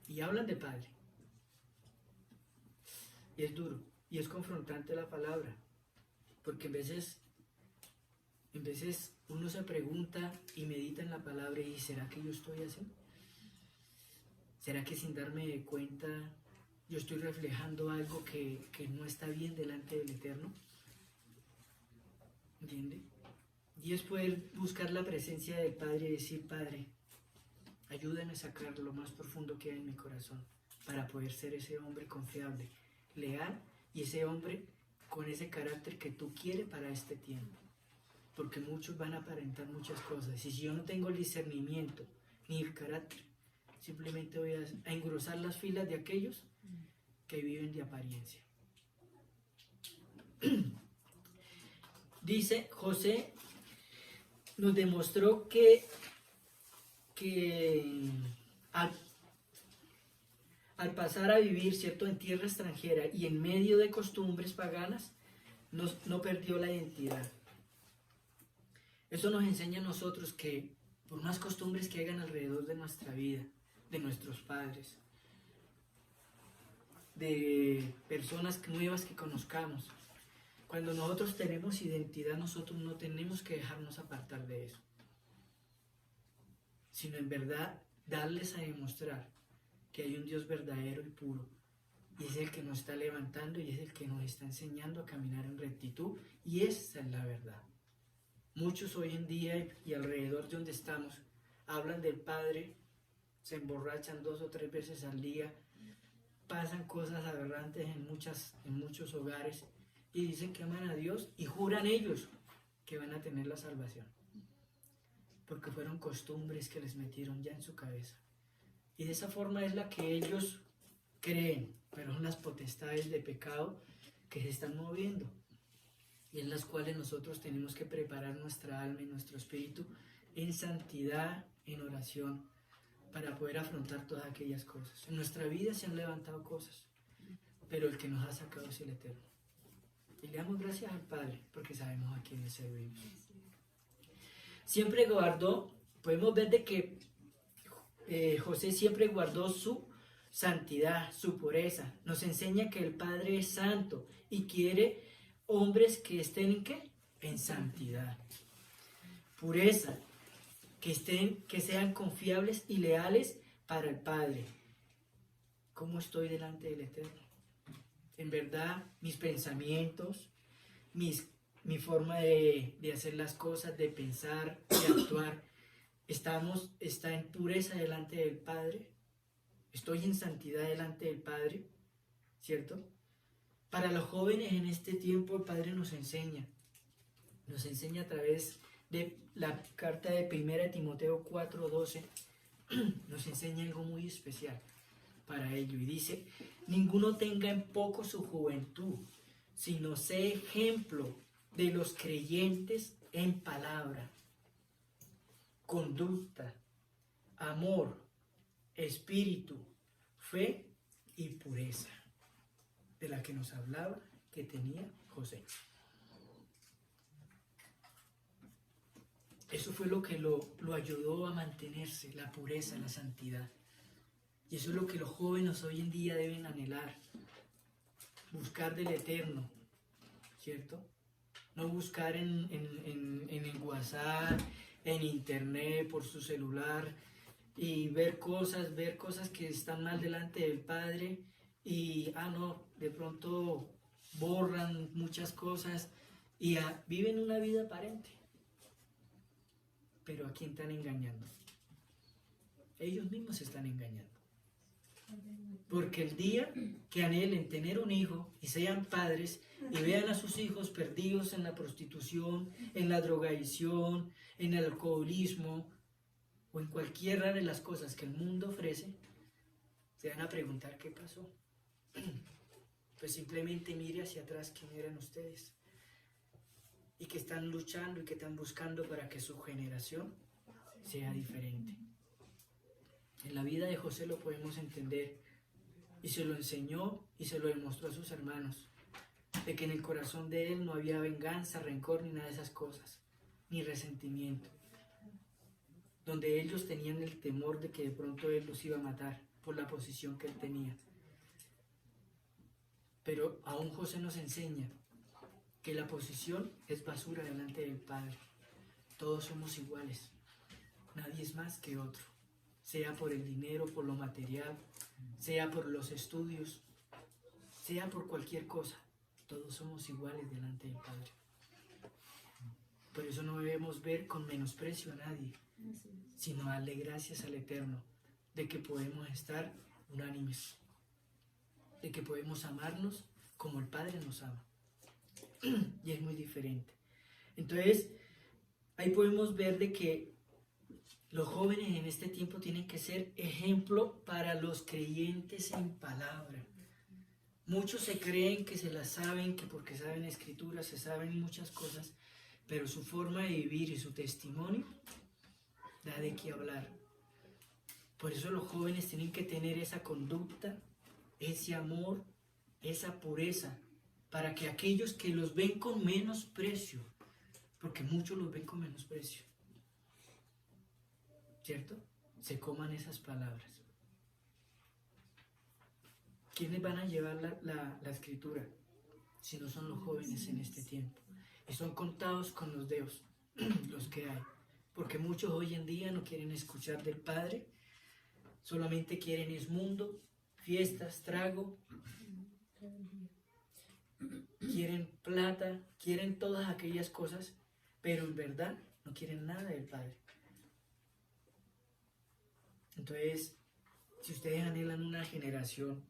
Y hablan de Padre. Y es duro, y es confrontante la palabra, porque en veces uno se pregunta y medita en la palabra y dice, ¿será que yo estoy así? ¿Será que sin darme cuenta yo estoy reflejando algo que no está bien delante del Eterno? ¿Entiende? Y es poder buscar la presencia del Padre y decir, Padre, ayúdame a sacar lo más profundo que hay en mi corazón para poder ser ese hombre confiable, leal y ese hombre con ese carácter que tú quieres para este tiempo. Porque muchos van a aparentar muchas cosas y si yo no tengo el discernimiento ni el carácter, simplemente voy a engrosar las filas de aquellos que viven de apariencia. Dice, José nos demostró que al pasar a vivir, ¿cierto?, en tierra extranjera y en medio de costumbres paganas, no perdió la identidad. Eso nos enseña a nosotros que por más costumbres que hayan alrededor de nuestra vida, de nuestros padres, de personas nuevas que conozcamos, cuando nosotros tenemos identidad, nosotros no tenemos que dejarnos apartar de eso, sino en verdad darles a demostrar que hay un Dios verdadero y puro, y es el que nos está levantando y es el que nos está enseñando a caminar en rectitud, y esa es la verdad. Muchos hoy en día y alrededor de donde estamos hablan del Padre, se emborrachan 2 o 3 veces al día, pasan cosas aberrantes en muchos hogares y dicen que aman a Dios y juran ellos que van a tener la salvación, porque fueron costumbres que les metieron ya en su cabeza. Y de esa forma es la que ellos creen, pero son las potestades de pecado que se están moviendo y en las cuales nosotros tenemos que preparar nuestra alma y nuestro espíritu en santidad, en oración, para poder afrontar todas aquellas cosas. En nuestra vida se han levantado cosas, pero el que nos ha sacado es el Eterno. Y le damos gracias al Padre, porque sabemos a quién le servimos. Siempre guardó, podemos ver de que José siempre guardó su santidad, su pureza. Nos enseña que el Padre es santo y quiere hombres que estén ¿en qué? En santidad. Pureza, que sean confiables y leales para el Padre. ¿Cómo estoy delante del Eterno? En verdad, mis pensamientos, mi forma de hacer las cosas, de pensar, de actuar, está en pureza delante del Padre. Estoy en santidad delante del Padre, ¿cierto? Para los jóvenes en este tiempo el Padre nos enseña a través de la carta de 1 Timoteo 4:12, nos enseña algo muy especial para ello y dice, ninguno tenga en poco su juventud, sino sé ejemplo de los creyentes en palabra, conducta, amor, espíritu, fe y pureza, de la que nos hablaba que tenía José. Eso fue lo que lo ayudó a mantenerse, la pureza, la santidad. Y eso es lo que los jóvenes hoy en día deben anhelar, buscar del Eterno, ¿cierto? No buscar en el WhatsApp, en internet, por su celular, y ver cosas que están mal delante del Padre, y, de pronto borran muchas cosas, y viven una vida aparente. Pero ¿a quién están engañando? Ellos mismos se están engañando. Porque el día que anhelen tener un hijo y sean padres y vean a sus hijos perdidos en la prostitución, en la drogadicción, en el alcoholismo o en cualquiera de las cosas que el mundo ofrece, se van a preguntar qué pasó. Pues simplemente mire hacia atrás quién eran ustedes y que están luchando y que están buscando para que su generación sea diferente. En la vida de José lo podemos entender y se lo enseñó y se lo demostró a sus hermanos, de que en el corazón de él no había venganza, rencor ni nada de esas cosas, ni resentimiento, donde ellos tenían el temor de que de pronto él los iba a matar por la posición que él tenía. Pero aún José nos enseña que la posición es basura delante del Padre. Todos somos iguales, nadie es más que otro, sea por el dinero, por lo material, sea por los estudios, sea por cualquier cosa, todos somos iguales delante del Padre. Por eso no debemos ver con menosprecio a nadie, sino darle gracias al Eterno, de que podemos estar unánimes, de que podemos amarnos como el Padre nos ama. Y es muy diferente. Entonces, ahí podemos ver de que los jóvenes en este tiempo tienen que ser ejemplo para los creyentes en palabra. Muchos se creen que se las saben, que porque saben escritura, se saben muchas cosas, pero su forma de vivir y su testimonio da de qué hablar. Por eso los jóvenes tienen que tener esa conducta, ese amor, esa pureza, para que aquellos que los ven con menosprecio, porque muchos los ven con menosprecio, ¿cierto? Se coman esas palabras. ¿Quiénes van a llevar la escritura? Si no son los jóvenes en este tiempo. Y son contados con los dedos, los que hay. Porque muchos hoy en día no quieren escuchar del Padre, solamente quieren es mundo, fiestas, trago, quieren plata, quieren todas aquellas cosas, pero en verdad no quieren nada del Padre. Entonces, si ustedes anhelan una generación,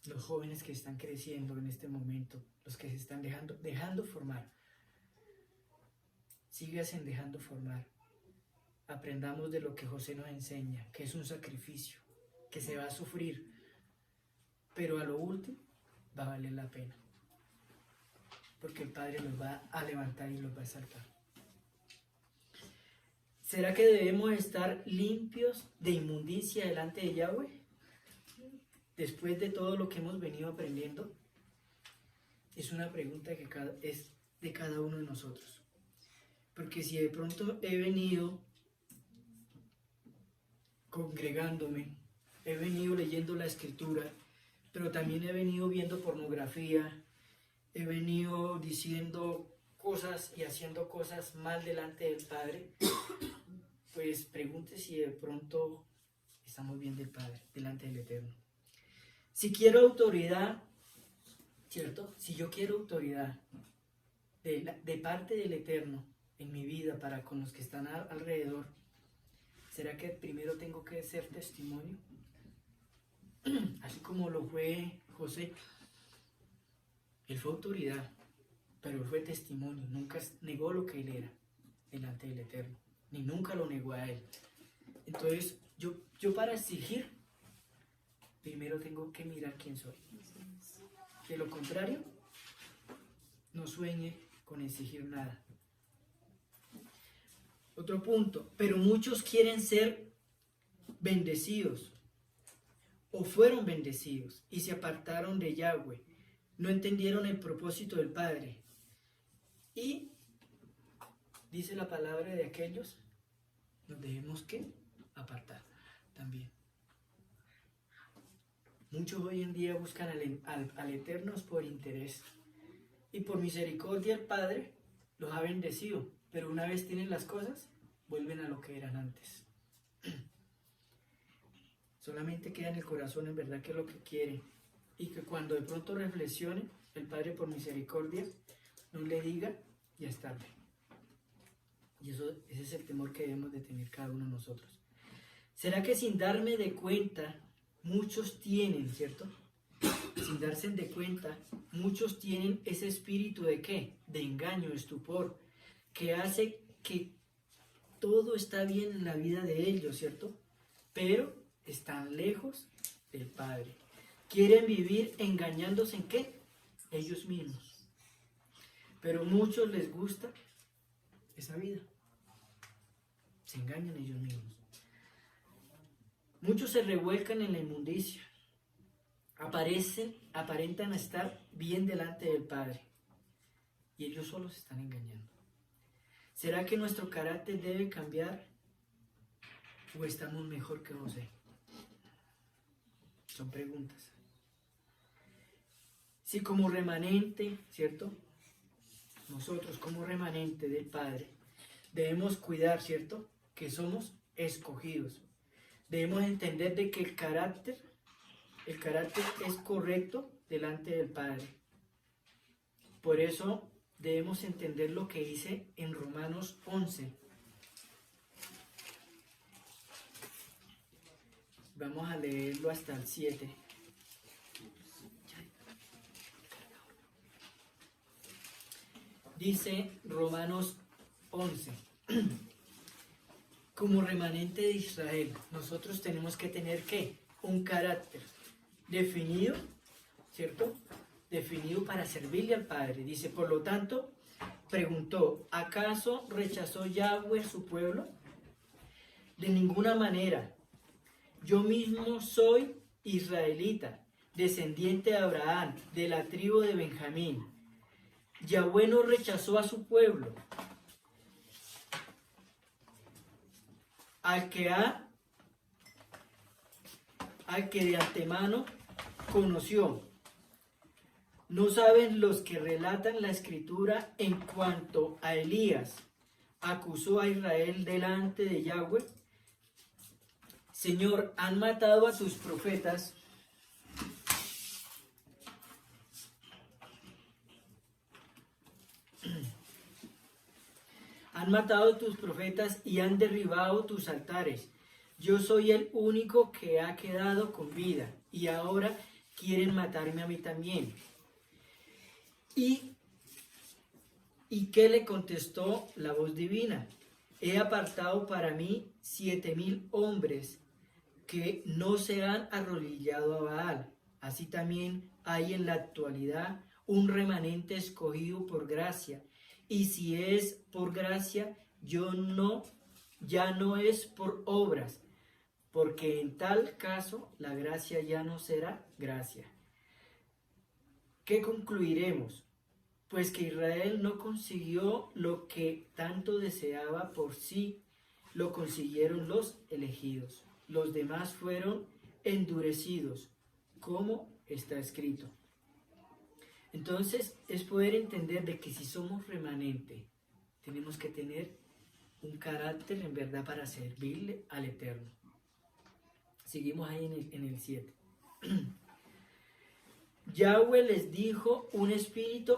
los jóvenes que están creciendo en este momento, los que se están dejando formar, síganse dejando formar. Aprendamos de lo que José nos enseña, que es un sacrificio, que se va a sufrir, pero a lo último va a valer la pena, porque el Padre los va a levantar y los va a salvar. ¿Será que debemos estar limpios de inmundicia delante de Yahweh? Después de todo lo que hemos venido aprendiendo, es una pregunta que es de cada uno de nosotros. Porque si de pronto he venido congregándome, he venido leyendo la escritura, pero también he venido viendo pornografía, he venido diciendo cosas y haciendo cosas mal delante del Padre, pues pregunte si de pronto estamos bien del Padre, delante del Eterno. Si quiero autoridad, ¿cierto? Si yo quiero autoridad de parte del Eterno en mi vida para con los que están alrededor, ¿será que primero tengo que ser testimonio? Así como lo fue José. Él fue autoridad, pero él fue testimonio. Nunca negó lo que él era delante del Eterno, ni nunca lo negó a él. Entonces, yo para exigir, primero tengo que mirar quién soy. De lo contrario, no sueñe con exigir nada. Otro punto, pero muchos quieren ser bendecidos o fueron bendecidos y se apartaron de Yahweh, no entendieron el propósito del Padre y dice la palabra de aquellos, nos debemos que apartar también. Muchos hoy en día buscan al Eterno por interés y por misericordia el Padre los ha bendecido, pero una vez tienen las cosas, vuelven a lo que eran antes. Solamente queda en el corazón en verdad que es lo que quieren y que cuando de pronto reflexione, el Padre por misericordia no le diga, ya es tarde. Y ese es el temor que debemos de tener cada uno de nosotros. ¿Será que sin darme de cuenta, muchos tienen, ¿cierto? Sin darse de cuenta, muchos tienen ese espíritu de ¿qué? De engaño, de estupor, que hace que todo está bien en la vida de ellos, ¿cierto? Pero están lejos del Padre. Quieren vivir engañándose en ¿qué? Ellos mismos. Pero muchos les gusta esa vida. Se engañan ellos mismos. Muchos se revuelcan en la inmundicia. Aparentan estar bien delante del Padre. Y ellos solos se están engañando. ¿Será que nuestro carácter debe cambiar? ¿O estamos mejor que José? Son preguntas. Si como remanente, ¿cierto? Nosotros como remanente del Padre debemos cuidar, ¿cierto? Que somos escogidos. Debemos entender de que el carácter es correcto delante del Padre. Por eso debemos entender lo que dice en Romanos 11. Vamos a leerlo hasta el 7. Dice Romanos 11. Como remanente de Israel, nosotros tenemos que tener ¿qué? Un carácter definido, ¿cierto? Definido para servirle al Padre. Dice, por lo tanto, preguntó, ¿acaso rechazó Yahweh su pueblo? De ninguna manera. Yo mismo soy israelita, descendiente de Abraham, de la tribu de Benjamín. Yahweh no rechazó a su pueblo, al que de antemano conoció. ¿No saben los que relatan la escritura en cuanto a Elías acusó a Israel delante de Yahweh? Señor, han matado a tus profetas y han derribado tus altares. Yo soy el único que ha quedado con vida y ahora quieren matarme a mí también. ¿Y qué le contestó la voz divina? He apartado para mí 7,000 hombres que no se han arrodillado a Baal. Así también hay en la actualidad un remanente escogido por gracia. Y si es por gracia, ya no es por obras, porque en tal caso la gracia ya no será gracia. ¿Qué concluiremos? Pues que Israel no consiguió lo que tanto deseaba por sí, lo consiguieron los elegidos. Los demás fueron endurecidos, como está escrito. Entonces, es poder entender de que si somos remanente, tenemos que tener un carácter en verdad para servirle al Eterno. Seguimos ahí en el 7. Yahweh les dijo un espíritu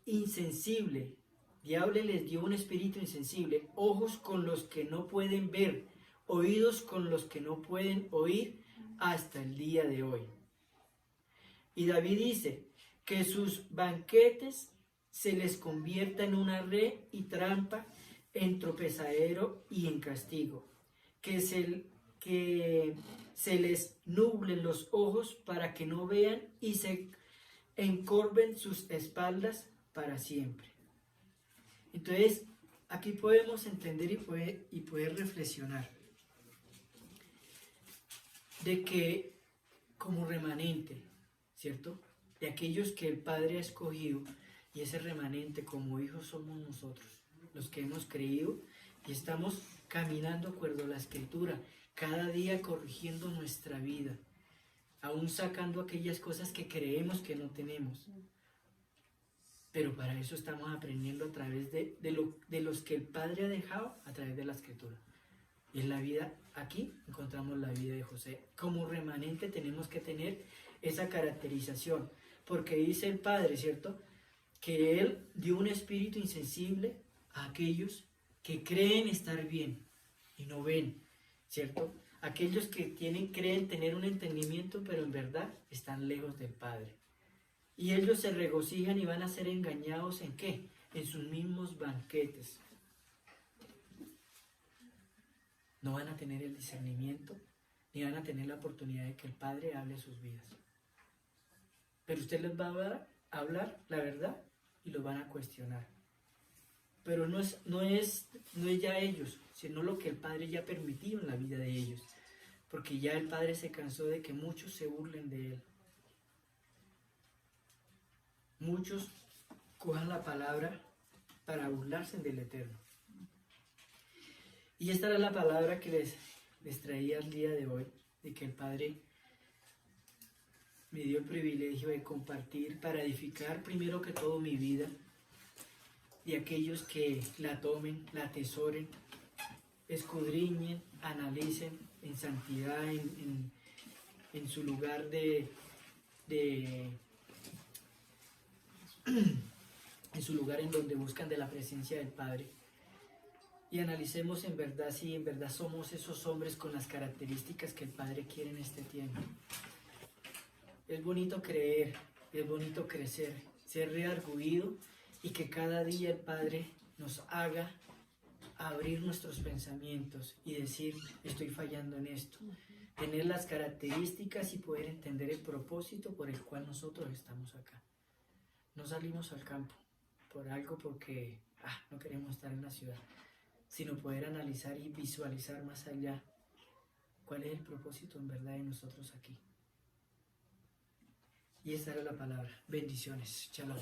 insensible. Yahweh les dio un espíritu insensible, ojos con los que no pueden ver, oídos con los que no pueden oír hasta el día de hoy. Y David dice que sus banquetes se les convierta en una red y trampa, en tropezadero y en castigo, que se les nublen los ojos para que no vean y se encorven sus espaldas para siempre. Entonces, aquí podemos entender y poder reflexionar de que como remanente, ¿cierto? De aquellos que el Padre ha escogido, y ese remanente como hijos somos nosotros, los que hemos creído y estamos caminando de acuerdo a la Escritura, cada día corrigiendo nuestra vida, aún sacando aquellas cosas que creemos que no tenemos. Pero para eso estamos aprendiendo a través de los que el Padre ha dejado a través de la Escritura. Y en la vida, aquí encontramos la vida de José. Como remanente tenemos que tener esa caracterización, porque dice el Padre, ¿cierto?, que Él dio un espíritu insensible a aquellos que creen estar bien y no ven, ¿cierto? Aquellos que creen tener un entendimiento, pero en verdad están lejos del Padre. Y ellos se regocijan y van a ser engañados ¿en qué? En sus mismos banquetes. No van a tener el discernimiento, ni van a tener la oportunidad de que el Padre hable sus vidas. Pero usted les va a hablar la verdad y los van a cuestionar. Pero no es ya ellos, sino lo que el Padre ya permitió en la vida de ellos. Porque ya el Padre se cansó de que muchos se burlen de Él. Muchos cojan la palabra para burlarse del Eterno. Y esta era la palabra que les traía el día de hoy, de que el Padre me dio el privilegio de compartir para edificar primero que todo mi vida, y aquellos que la tomen, la atesoren, escudriñen, analicen en santidad, en su lugar en su lugar en donde buscan de la presencia del Padre, y analicemos en verdad si en verdad somos esos hombres con las características que el Padre quiere en este tiempo. Es bonito creer, es bonito crecer, ser redarguido, y que cada día el Padre nos haga abrir nuestros pensamientos y decir, estoy fallando en esto. Tener las características y poder entender el propósito por el cual nosotros estamos acá. No salimos al campo por algo porque no queremos estar en la ciudad, sino poder analizar y visualizar más allá cuál es el propósito en verdad de nosotros aquí. Y esta era la palabra. Bendiciones. Shalom.